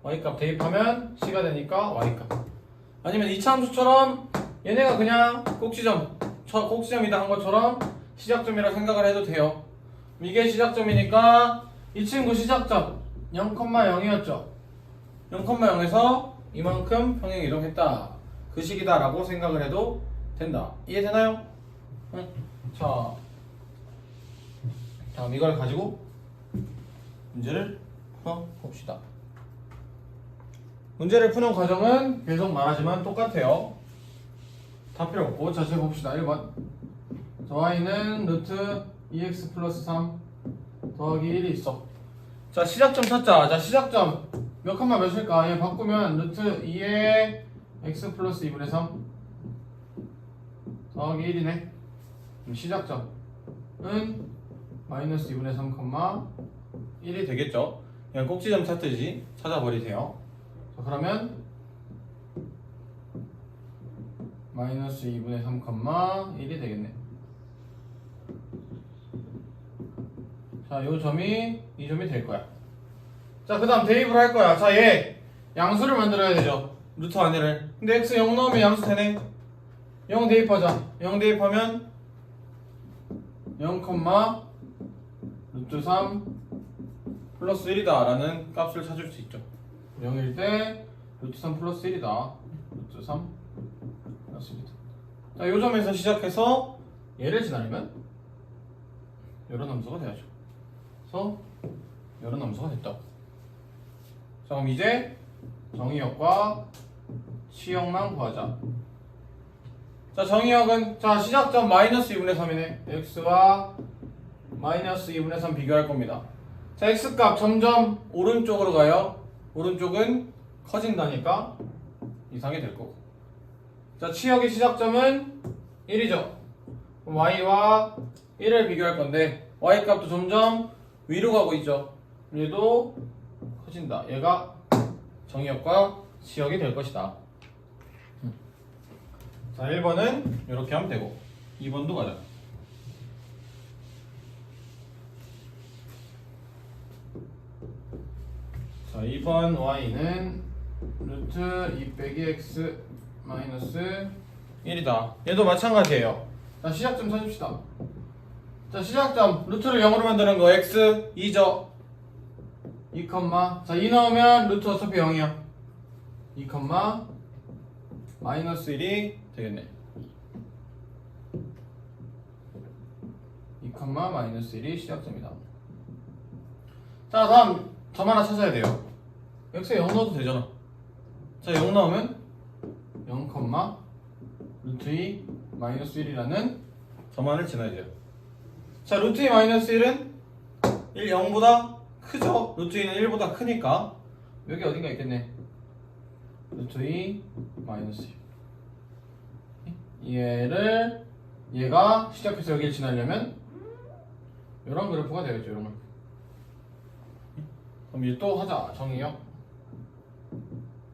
y값 대입하면 c가 되니까 y값. 아니면 2차 함수처럼 얘네가 그냥 꼭지점이다 한 것처럼 시작점이라 생각을 해도 돼요. 이게 시작점이니까 이 친구 시작점 0,0이었죠. 0,0에서 이만큼 평행 이동했다. 그 식이다 라고 생각을 해도 된다. 이해되나요? 응. 자, 다음 이걸 가지고 문제를 풀어봅시다. 문제를 푸는 과정은 계속 말하지만 똑같아요. 다 필요 없고. 자, 지금 봅시다. 1번. 자, y는 루트 2x 플러스 3 더하기 1이 있어. 자, 시작점 찾자. 자, 시작점 몇 칸만 몇일까? 얘 바꾸면 루트 2에 x 플러스 2분의 3 더하기 1이네. 그럼 시작점은 마이너스 2분의 3, 1이 되겠죠? 그냥 꼭지점 찾듯이 찾아버리세요. 자, 그러면 마이너스 2분의 3, 1이 되겠네. 자, 요 점이 이 점이 될 거야. 자, 그 다음 대입을 할 거야. 자, 얘 양수를 만들어야 되죠. 루트 안에를. 근데 x 0 넣으면 양수 되네. 0 대입하자. 0 대입하면 0, 루트 3 플러스 1이다 라는 값을 찾을 수 있죠. 0일 때 루트 3 플러스 1이다. 루트 3 플러스 1이다. 자, 요 점에서 시작해서 얘를 지나려면 이런 함수가 돼야죠. 그래서 이런 함수가 됐다. 자, 그럼 이제 정의역과 치역만 구하자. 자, 정의역은 자, 시작점 마이너스 2분의 3이네. x와 마이너스 2분의 3 비교할 겁니다. 자, x값 점점 오른쪽으로 가요. 오른쪽은 커진다니까 이상이 될 거고. 자, 치역의 시작점은 1이죠. 그럼 y와 1을 비교할 건데 y값도 점점 위로 가고 있죠. 얘도 커진다. 얘가 정의역과 치역이 될 것이다. 자, 1번은 이렇게 하면 되고 2번도 가자. 자, 2번 y는 루트 2 빼기 x 마이너스 1이다. 얘도 마찬가지예요. 자, 시작점 찾읍시다. 자, 시작점 루트를 0으로 만드는 거 x 2죠. 2, 자, 2 넣으면 루트 어차피 0이야. 2, 마이너스 1이 되겠네. 2, 마이너스 1이 시작점이다. 자, 다음 점 하나 찾아야 돼요. x에 0 넣어도 되잖아. 자, 0 넣으면 0, 루트 2 마이너스 1이라는 점 하나를 지나야 돼요. 자, 루트 2 마이너스 1은 1, 0보다 크죠? 루트 2는 1보다 크니까 여기 어딘가 있겠네. 루트 2 마이너스 1. 얘가 시작해서 여기를 지나려면 이런 그래프가 되겠죠. 이런 걸. 그럼 이제 또 하자. 정의역,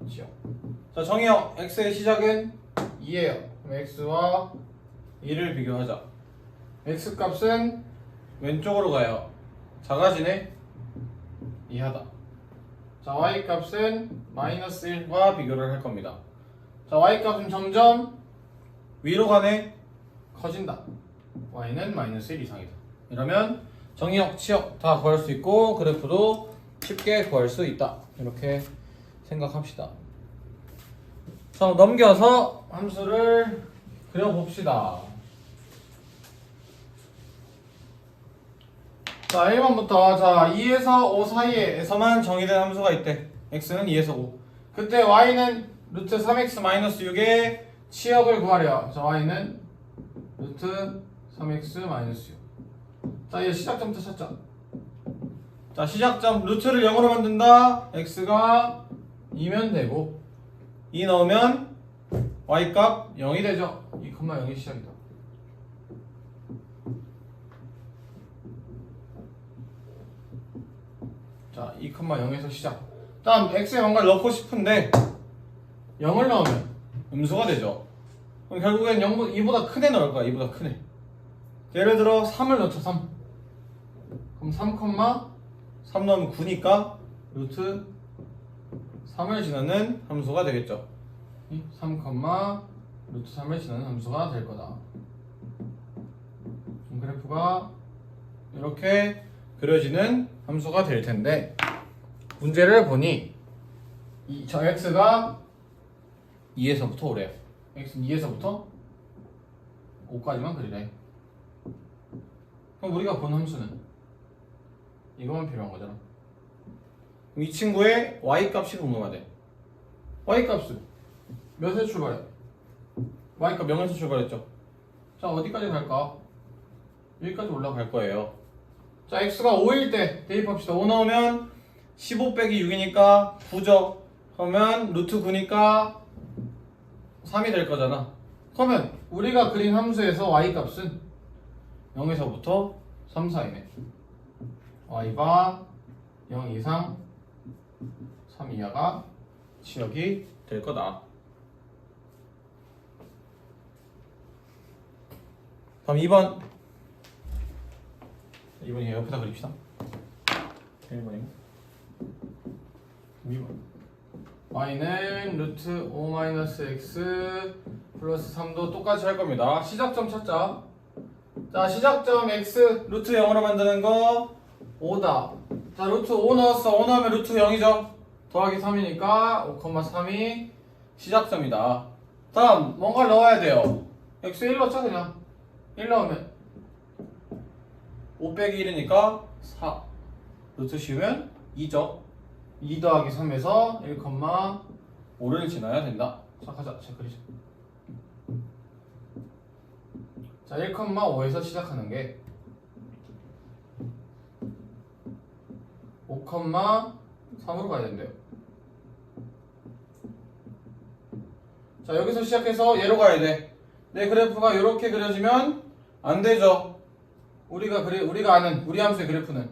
치역. 자, 정의역 x의 시작은 2예요. 그럼 x와 2를 비교하자. x 값은 왼쪽으로 가요. 작아지네. 이하다. 자, y 값은 마이너스 1과 비교를 할 겁니다. 자, y 값은 점점 위로 가네. 커진다. y는 마이너스 1 이상이다. 이러면 정의역, 치역 다 구할 수 있고 그래프도 쉽게 구할 수 있다. 이렇게 생각합시다. 자, 넘겨서 함수를 그려봅시다. 자, 1번부터 자 2에서 5 사이에서만 정의된 함수가 있대. x는 2에서 5. 그때 y는 루트 3x-6의 치역을 구하래요. 자, y는 루트 3x-6. 자, 얘 시작점부터 찾자. 자, 시작점 루트를 0으로 만든다. x가 2면 되고 2 넣으면 y값 0이 되죠. 2,0이 시작이다. 자, 2,0에서 시작. 다음 x에 뭔가를 넣고 싶은데 0을 넣으면 음수가 되죠. 그럼 결국엔 2보다 큰 애 넣을 거야. 2보다 큰 애. 예를 들어 3을 넣자. 3. 그럼 3 넣으면 9니까 루트 3을 지나는 함수가 되겠죠. 3, 루트 3을 지나는 함수가 될 거다. 그래프가 이렇게 그려지는 함수가 될 텐데, 문제를 보니 저 x가 2에서부터 5래요. x는 2에서부터 5까지만 그리래. 그럼 우리가 본 함수는 이거만 필요한 거잖아. 그럼 이 친구의 y값이 궁금하대. y값은 몇에 출발해? y값 0에서 출발했죠. 자, 어디까지 갈까? 여기까지 올라갈 거예요. 자, x가 5일 때 대입합시다. 5 넣으면 15 빼기 6이니까 9죠. 그러면 루트 9니까 3이 될 거잖아. 그러면 우리가 그린 함수에서 y값은 0에서부터 3 사이네. y가 0 이상 3 이하가 치역이 될 거다. 다음 2번. 2번이 옆에다 그립시다. 1번이고 2번. y는 루트 5-x 플러스 3도 똑같이 할 겁니다. 시작점 찾자. 자, 시작점 x 루트 0으로 만드는 거 5다. 자, 루트 5 넣었어. 5 넣으면 루트 0이죠. 더하기 3이니까 5,3이 시작점이다. 다음 뭔가를 넣어야 돼요. x 1 넣자. 그냥 1 넣으면 5 빼기 1이니까 4. 루트 씌우면 2죠. 2 더하기 3에서 1,5를 지나야 된다. 자, 가자. 자, 그리자. 자, 1,5에서 시작하는 게 5,3으로 가야 된대요. 자, 여기서 시작해서 얘로 가야 돼. 내 그래프가 이렇게 그려지면 안 되죠. 우리가 아는 우리 함수의 그래프는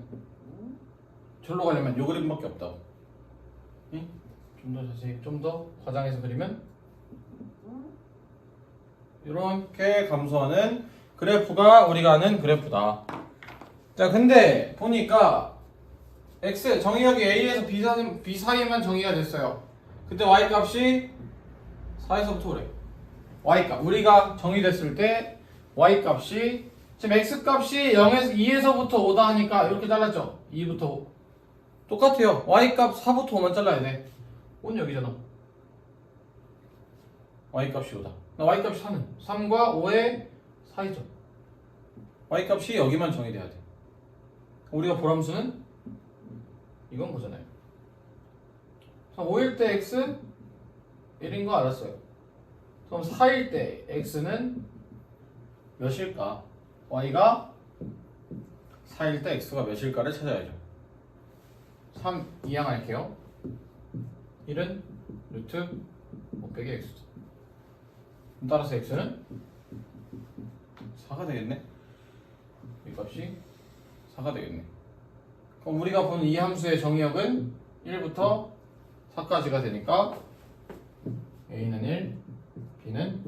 절로 가려면 요 그림밖에 없다고. 응? 좀 더 자세히, 좀 더 과장해서 그리면 이렇게 감소하는 그래프가 우리가 아는 그래프다. 자, 근데 보니까 x 정의역이 a에서 b 사이에만 정의가 됐어요. 그때 y 값이 4에서부터 오래. y 값 우리가 정의됐을 때 y 값이 지금 x 값이 0에서 2에서부터 5다 하니까 이렇게 잘랐죠. 2부터 5 똑같아요. y 값 4부터 5만 잘라야 돼. 5는 여기잖아. y 값이 5다. y 값이 4는 3과 5의 사이죠. y 값이 여기만 정의돼야 돼. 우리가 볼 함수는 이건 거잖아요. 5일 때 x 1인 거 알았어요. 그럼 4일 때 x는 몇일까? y가 4일 때 x가 몇일까를 찾아야죠. 3 이항할게요. 1은 루트 5 빼기 x. 따라서 x는 4가 되겠네. 이 값이 4가 되겠네. 그럼 우리가 본 이 함수의 정의역은 1부터 4까지가 되니까 a는 1, b는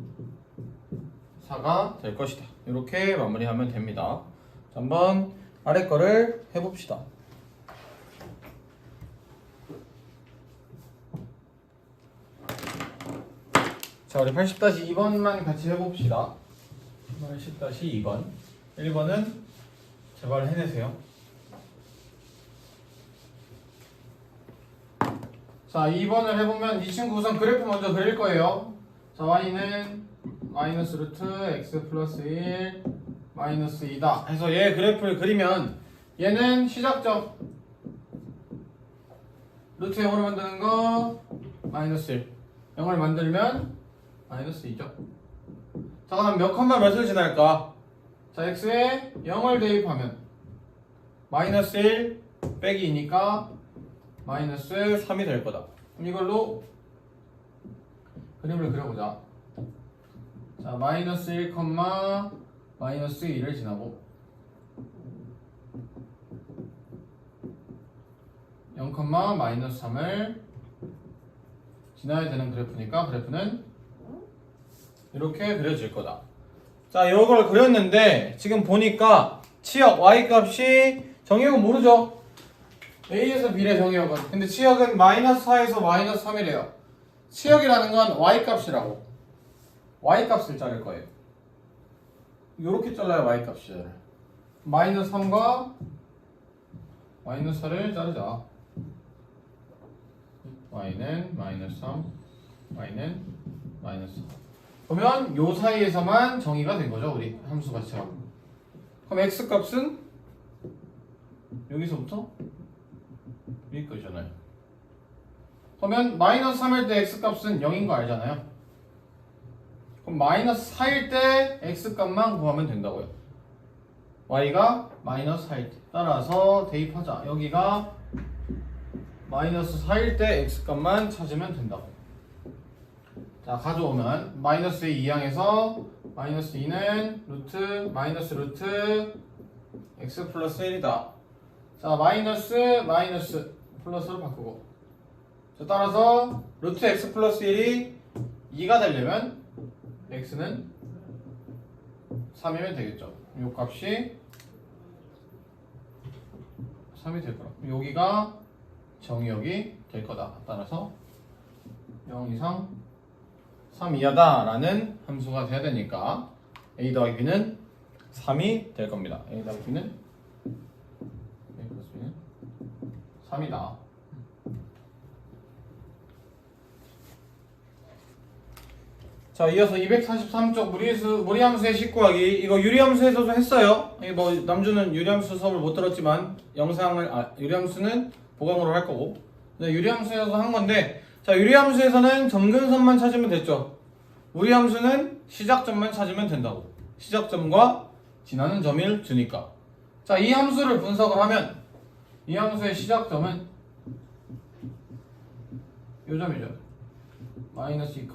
4가 될 것이다. 이렇게 마무리하면 됩니다. 자, 한번 아래 거를 해봅시다. 자, 우리 80-2번만 같이 해봅시다. 80-2번. 1번은 제발 해내세요. 자 2번을 해보면 이 친구 우선 그래프 먼저 그릴 거예요. 자 y는 마이너스 루트 x 플러스 1 마이너스 2다 해서 얘 그래프를 그리면 얘는 시작점 루트 0으로 만드는 거 마이너스 1 0을 만들면 마이너스 2죠. 자 그럼 몇 컴마 몇을 지날까? 자 x에 0을 대입하면 마이너스 1 빼기 2니까 마이너스 3이 될 거다. 그럼 이걸로 그림을 그려보자. 자 마이너스 1, 마이너스 2를 지나고 0, 마이너스 3을 지나야 되는 그래프니까 그래프는 이렇게 그려질 거다. 자 이걸 그렸는데 지금 보니까 치역 y값이 정의역은 모르죠? a에서 b의 정의역은. 근데 치역은 마이너스 4에서 마이너스 3이래요. 치역이라는 건 y값이라고. y값을 자를 거예요. 요렇게 잘라요. y값을. 마이너스 3과 마이너스 4를 자르자. y는 마이너스 3, y는 마이너스 4. 그러면 요 사이에서만 정의가 된 거죠. 우리 함수 가치하고. 그럼 x값은 여기서부터 여기까지잖아요. 그러면 마이너스 3일 때 x값은 0인 거 알잖아요. 그럼 마이너스 4일 때 x값만 구하면 된다고요. y가 마이너스 4일 때. 따라서 대입하자. 여기가 마이너스 4일 때 x값만 찾으면 된다고. 자 가져오면 마이너스 2 이항에서 마이너스 2는 루트 마이너스 루트 x 플러스 1이다. 자 마이너스 플러스로 바꾸고. 자 따라서 루트 x 플러스 1이 2가 되려면 x는 3이면 되겠죠. 요 값이 3이 될 거라. 여기가 정의역이 될 거다. 따라서 0 이상 3 이하다 라는 함수가 돼야 되니까 a 더하기 b는 3이 될 겁니다. a 더하기 b는 a 플러스 b는 3이다. 자 이어서 243쪽 무리함수의 식구하기. 이거 유리함수에서도 했어요. 뭐 남주는 유리함수 수업을 못 들었지만 유리함수는 보강으로 할 거고. 유리함수에서도 한 건데, 자 유리함수에서는 점근선만 찾으면 됐죠. 무리함수는 시작점만 찾으면 된다고. 시작점과 지나는 점을 주니까. 자 이 함수를 분석을 하면 이 함수의 시작점은 요 점이죠. 마이너스 2,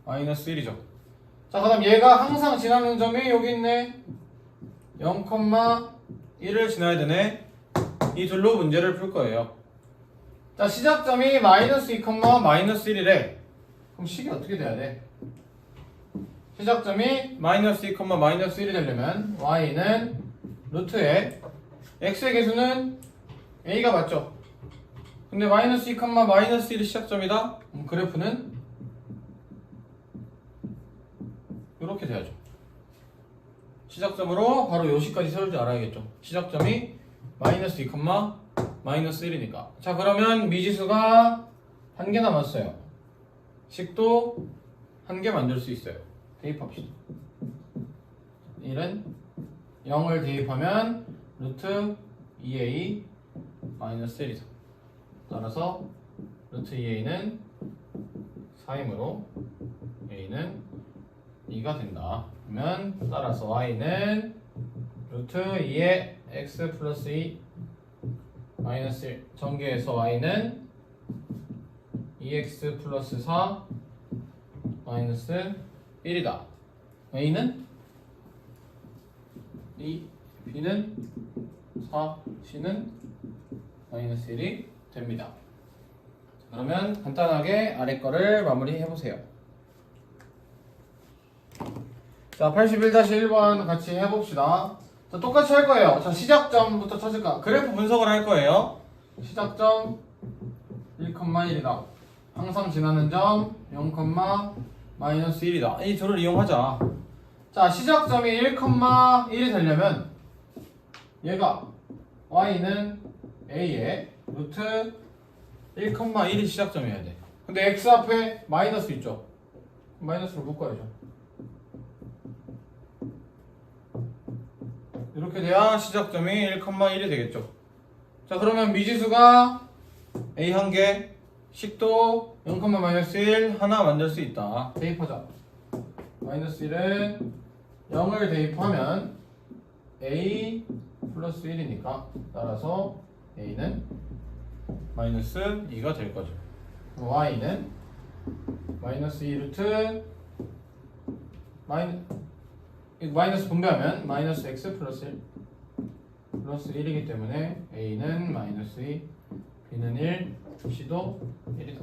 마이너스 1이죠. 자 그 다음 얘가 항상 지나는 점이 여기 있네. 0, 1을 지나야 되네. 이 둘로 문제를 풀 거예요. 자 시작점이 마이너스 2, 마이너스 1이래. 그럼 식이 어떻게 돼야 돼? 시작점이 마이너스 2, 마이너스 1이 되려면 y는 루트에 x의 개수는 a가 맞죠? 근데 마이너스 2, 마이너스 1이 시작점이다? 그럼 그래프는 이렇게 돼야죠. 시작점으로 바로 요식까지 세울 줄 알아야겠죠. 시작점이 마이너스 2, 마이너스 1이니까. 자 그러면 미지수가 한 개 남았어요. 식도 한 개 만들 수 있어요. 대입합시다. 1은 0을 대입하면 루트 2a 마이너스 1이다. 따라서 루트 2a는 4이므로 a는 2가 된다. 그러면 따라서 y는 루트 2의 x 플러스 2 마이너스 1 전개해서 y는 2x 플러스 4 마이너스 1이다. a는 2, b는 4, c는 마이너스 1이 됩니다. 그러면 간단하게 아래 거를 마무리해 보세요. 자 81-1번 같이 해봅시다. 자, 똑같이 할 거예요. 자 시작점부터 찾을까? 그래프 분석을 할 거예요. 시작점 1,1이다. 항상 지나는 점 0, 마이너스 1이다. 이 둘을 이용하자. 자 시작점이 1,1이 되려면 얘가 y는 a의 루트 1,1이 시작점이어야 돼. 근데 x 앞에 마이너스 있죠? 마이너스로 묶어야죠. 이렇게 돼야 시작점이 1,1이 되겠죠. 자, 그러면 미지수가 a 한 개, 식도 0,-1 하나 만들 수 있다. 대입하자. 마이너스 1은 0을 대입하면 a 플러스 1이니까 따라서 a는 마이너스 2가 될 거죠. y는 마이너스 2 루트 마이너스 분배하면 마이너스 x 플러스 1 플러스 1이기 때문에 a는 마이너스 2, b는 1, c도 1이다.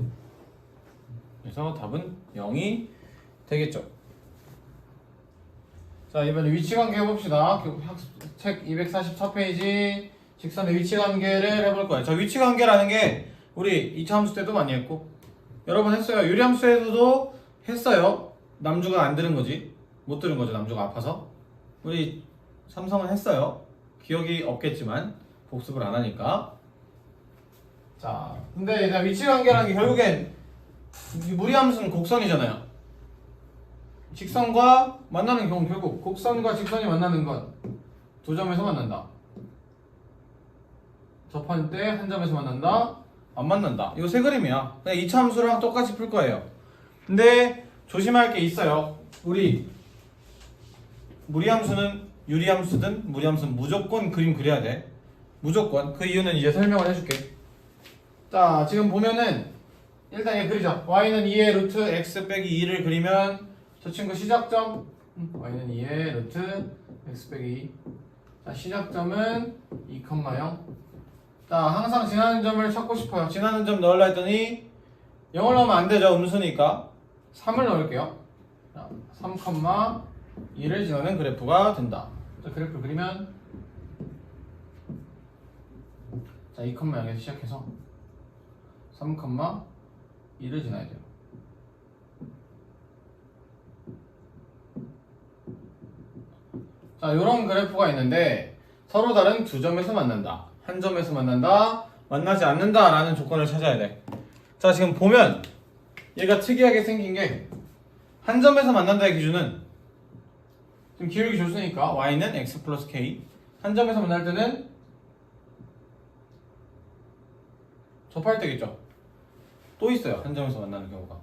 그래서 답은 0이 되겠죠. 자, 이번에 위치관계 해봅시다. 책 244페이지 직선의 위치관계를 해볼 거예요. 자, 위치관계라는 게 우리 2차 함수 때도 많이 했고 여러 번 했어요. 유리함수에서도 했어요. 남주가 안 들은 거지. 못 들은 거죠. 남주가 아파서. 우리 삼성은 했어요. 기억이 없겠지만 복습을 안 하니까. 자, 근데 이제 위치관계라는 게 결국엔 무리함수는 곡선이잖아요. 직선과 만나는 경우 결국 곡선과 직선이 만나는 건 두 점에서 만난다. 접할 때 한 점에서 만난다. 안 만난다. 이거 세 그림이야. 그냥 2차 함수랑 똑같이 풀 거예요. 근데 조심할 게 있어요. 우리 무리함수는 유리함수든 무리함수는 무조건 그림 그려야 돼. 무조건. 그 이유는 이제 설명을 해줄게. 자, 지금 보면은 일단 얘 그리자. y는 2의 루트 x 빼기 2를 그리면 저 친구 시작점 y는 2의 루트 x 빼기 2. 자, 시작점은 2,0. 자, 항상 지나는 점을 찾고 싶어요. 지나는 점 넣으려 했더니 0을 넣으면 안 되죠. 음수니까 3을 넣을게요. 자, 3,2를 지나는 그래프가 된다. 자, 그래프를 그리면 자, 2,0에서 시작해서 3,2를 지나야 돼요. 자, 요런 그래프가 있는데 서로 다른 두 점에서 만난다. 한 점에서 만난다. 만나지 않는다 라는 조건을 찾아야 돼. 자, 지금 보면 얘가 특이하게 생긴 게 한 점에서 만난다의 기준은 지금 기울기 줬으니까 y는 x 플러스 k. 한 점에서 만날 때는 접할 때겠죠. 또 있어요. 한 점에서 만나는 경우가.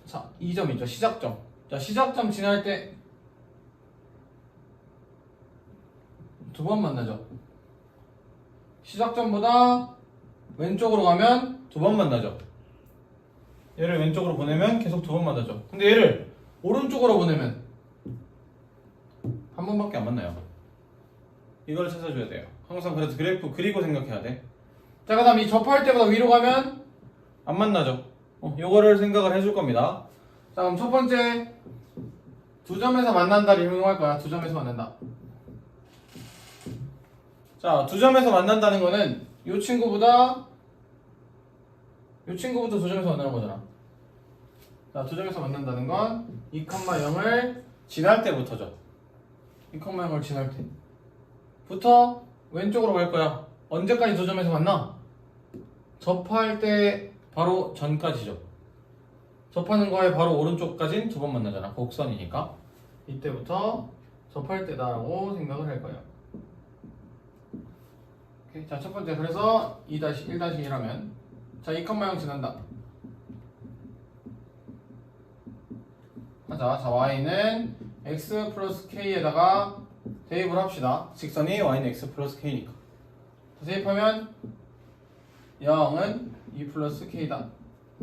자, 2점 있죠. 시작점. 자, 시작점 지날 때 두 번 만나죠. 시작점보다 왼쪽으로 가면 두 번 만나죠. 얘를 왼쪽으로 보내면 계속 두 번 만나죠. 근데 얘를 오른쪽으로 보내면 한 번밖에 안 만나요. 이걸 찾아줘야 돼요. 항상 그래서 그래프 그리고 생각해야 돼. 자, 그 다음 이 접할 때보다 위로 가면 안 만나죠. 요거를 생각을 해줄 겁니다. 자, 그럼 첫 번째 두 점에서 만난다를 이용할 거야. 두 점에서 만난다. 자, 두 점에서 만난다는 거는 요 친구보다 두 점에서 만나는 거잖아. 자, 두 점에서 만난다는 건 2,0을 지날 때부터죠. 2,0을 지날 때부터 왼쪽으로 갈 거야. 언제까지 두 점에서 만나? 접할 때 바로 전까지죠. 접하는 거에 바로 오른쪽까지는 두 번 만나잖아. 곡선이니까. 이때부터 접할 때다라고 생각을 할 거예요. 오케이. 자, 첫 번째. 그래서 2-1-1하면 자, 2,0 지난다. 하자. 자, y는 x 플러스 k에다가 대입을 합시다. 직선이 y는 x 플러스 k니까. 대입하면 0은 2 플러스 k다.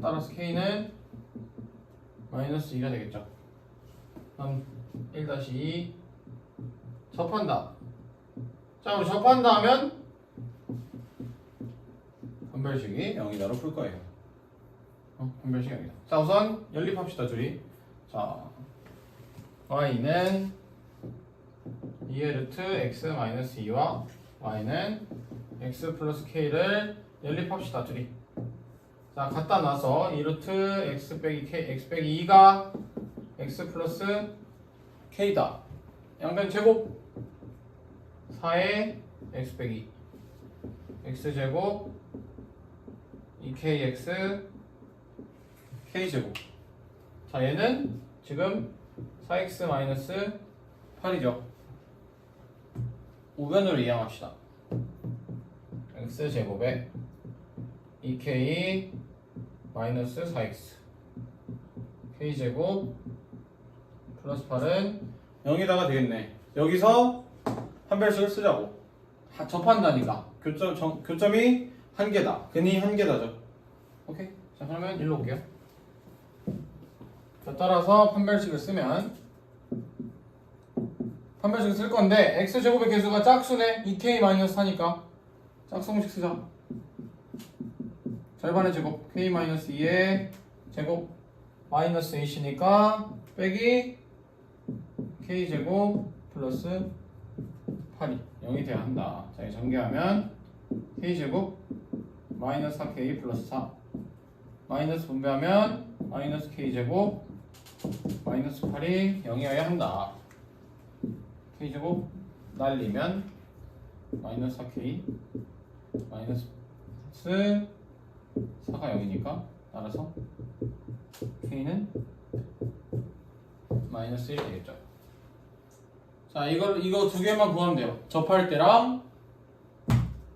따라서 k는 마이너스 2가 되겠죠. 그럼 1-2 접한다. 자, 우리 접한다 하면 분별식이 0이다로 풀 거예요. 분별식이 0이다. 자, 우선 연립합시다, 둘이. 자, y는 2의 루트 x 마이너스 2와 y는 x 플러스 k를 연립합시다, 둘이. 자, 갖다 놔서 2루트 x 빼기 k, x 빼기 2가 x 플러스 k다. 양변 제곱 4의 x 빼기 2. x제곱 2kx k제곱. 자, 얘는 지금 4x 마이너스 8이죠. 우변으로 이항합시다. x제곱에 2k 마이너스 4x k제곱 플러스 8은 0에다가 되겠네. 여기서 판별식을 쓰자고. 접한다니까. 교점이 한 개다. 근이 한 개다죠. 오케이. 자, 그러면 일로 올게요. 자, 따라서 판별식을 쓰면 판별식을 쓸 건데 x제곱의 개수가 짝수네. 2k-4니까 짝수공식 쓰자. 절반의 제곱 k-2의 제곱 마이너스 8이니까 빼기 k제곱 플러스 8이 0이 돼야 한다. 자, 이제 전개하면 k제곱 마이너스 4k 플러스 4 마이너스 분배하면 마이너스 k제곱 마이너스 8이 0이어야 한다. k제곱 날리면 마이너스 4k 마이너스 4가 0이니까 따라서 k는 마이너스 1 되겠죠. 자, 이거 두 개만 구하면 돼요. 접할 때랑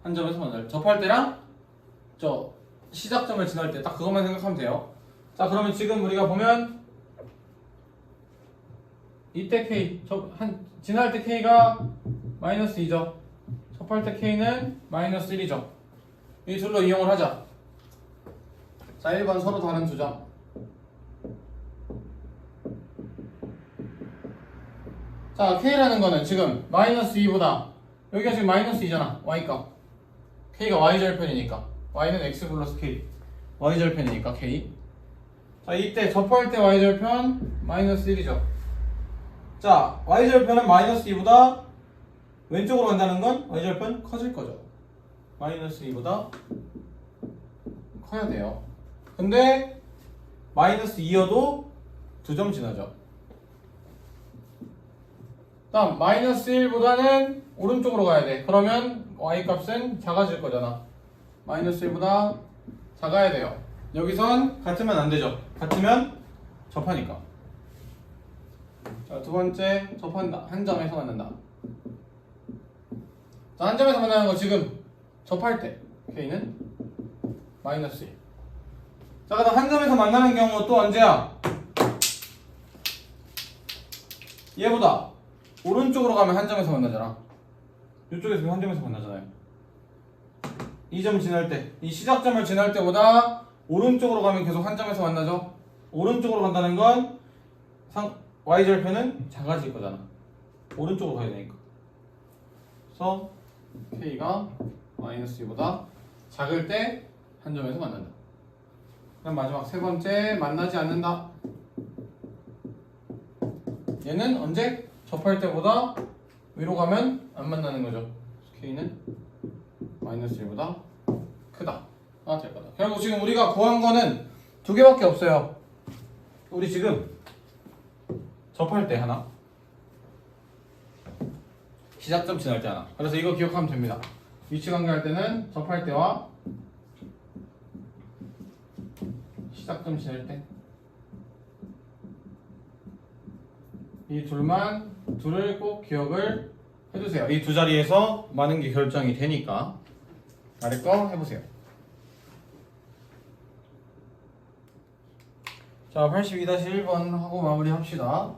한 점에서 만날 접할 때랑 저 시작점을 지날 때 딱 그것만 생각하면 돼요. 자, 그러면 지금 우리가 보면 이때 k 지날 때 k가 마이너스 2죠. 접할 때 k는 마이너스 1이죠. 이 둘로 이용을 하자. 자, 1번 서로 다른 두 점. 자, k라는 거는 지금 마이너스 2보다 여기가 지금 마이너스 2잖아. y값. k가 y절편이니까 y는 x 플러스 k y절편이니까 k. 자, 이때 접할 때 y절편 마이너스 1이죠. 자, y절편은 마이너스 2보다 왼쪽으로 간다는 건 y절편 커질 거죠. 마이너스 2보다 커야 돼요. 근데 마이너스 2여도 두 점 지나죠. 다음 마이너스 1보다는 오른쪽으로 가야 돼. 그러면 y값은 작아질 거잖아. 마이너스 1보다 작아야 돼요. 여기선 같으면 안 되죠. 같으면 접하니까. 자, 두 번째 접한다. 한 점에서 만난다. 자, 한 점에서 만나는 거 지금 접할 때 k는 마이너스 1. 자, 그다음 한 점에서 만나는 경우 또 언제야? 얘보다 오른쪽으로 가면 한 점에서 만나잖아. 이쪽에서 한 점에서 만나잖아요. 이 점 지날 때, 이 시작점을 지날 때보다 오른쪽으로 가면 계속 한 점에서 만나죠. 오른쪽으로 간다는 건 y절편은 작아질 거잖아. 오른쪽으로 가야 되니까. 그래서 k가 마이너스 2보다 작을 때 한 점에서 만난다. 그럼 마지막 세 번째 만나지 않는다. 얘는 언제? 접할 때보다 위로 가면 안 만나는 거죠. k는 마이너스 1보다 크다. 될 거다. 결국 지금 우리가 구한 거는 두 개밖에 없어요. 우리 지금 접할 때 하나, 시작점 지날 때 하나. 그래서 이거 기억하면 됩니다. 위치 관계할 때는 접할 때와 시작점 지날 때 이 둘을 꼭 기억을 해두세요. 이 두 자리에서 많은 게 결정이 되니까. 아래 거 해보세요. 자, 82-1번 하고 마무리 합시다.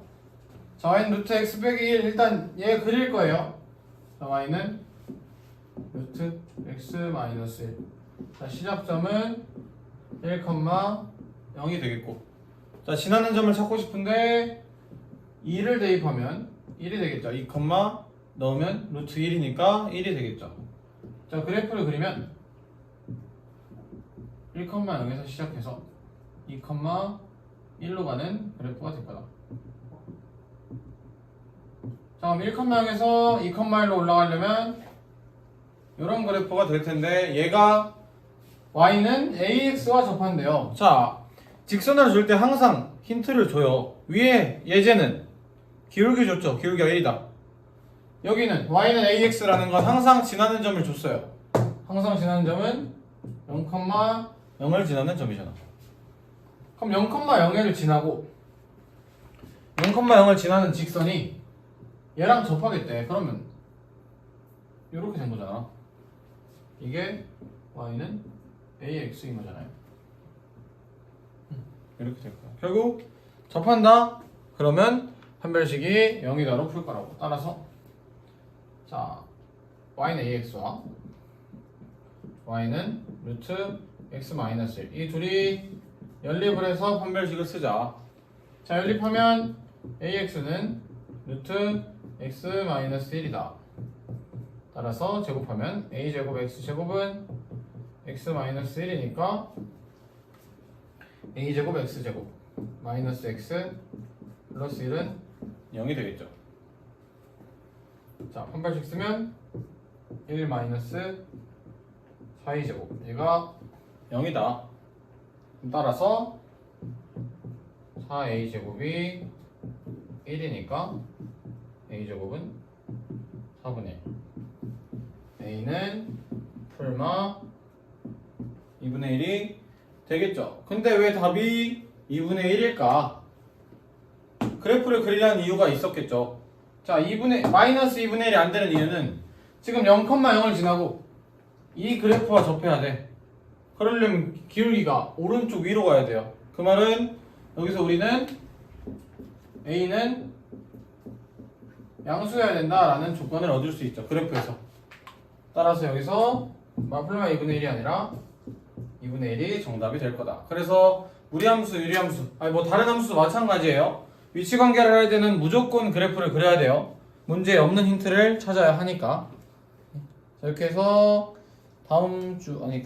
자, y는 루트 x 빼기 1 일단 얘 그릴 거예요. 자, y는 루트 x 마이너스 1. 자, 시작점은 1,0이 되겠고. 자, 지나는 점을 찾고 싶은데 2를 대입하면 1이 되겠죠. 2, 넣으면 루트 1이니까 1이 되겠죠. 자, 그래프를 그리면 1,0에서 시작해서 2,1로 가는 그래프가 될 거다. 자, 그럼 1,0에서 2,1로 올라가려면 이런 그래프가 될 텐데 얘가 y는 ax와 접한대요. 자, 직선을 줄 때 항상 힌트를 줘요. 위에 예제는 기울기 줬죠. 기울기가 1이다. 여기는 y는 ax라는 건 항상 지나는 점을 줬어요. 항상 지나는 점은 0,0을 지나는 점이잖아. 그럼 0,0을 지나고 0,0을 지나는 직선이 얘랑 접하겠대. 그러면 이렇게 된 거잖아. 이게 y는 ax인 거잖아요. 이렇게 될 거야. 결국 접한다. 그러면 판별식이 0이다로 풀 거라고. 따라서 자 y는 ax와 y는 루트 x 마이너스 1. 이 둘이 연립을 해서 판별식을 쓰자. 자 연립하면 ax는 루트 x 마이너스 1이다. 따라서 제곱하면 a제곱 x제곱은 x 마이너스 1이니까 a제곱 x제곱 마이너스 x 플러스 1은 0이 되겠죠. 자 판별식 쓰면 1 마이너스 4a제곱 얘가 0이다. 따라서 4a제곱이 1이니까 a제곱은 4분의 1. a는 풀마 2분의 1이 되겠죠. 근데 왜 답이 2분의 1일까? 그래프를 그리려는 이유가 있었겠죠. 자, 마이너스 2분의 1이 안 되는 이유는 지금 0,0을 지나고 이 그래프와 접해야 돼. 그러려면 기울기가 오른쪽 위로 가야 돼요. 그 말은 여기서 우리는 a는 양수여야 된다라는 조건을 얻을 수 있죠. 그래프에서. 따라서 여기서 풀마 2분의 1이 아니라 2분의 1이 정답이 될 거다. 그래서 무리함수, 유리함수, 아니 뭐 다른 함수도 마찬가지예요. 위치 관계를 할 때는 무조건 그래프를 그려야 돼요. 문제에 없는 힌트를 찾아야 하니까. 자, 이렇게 해서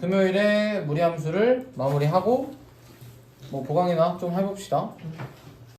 금요일에 무리함수를 마무리하고 뭐 보강이나 좀 해봅시다.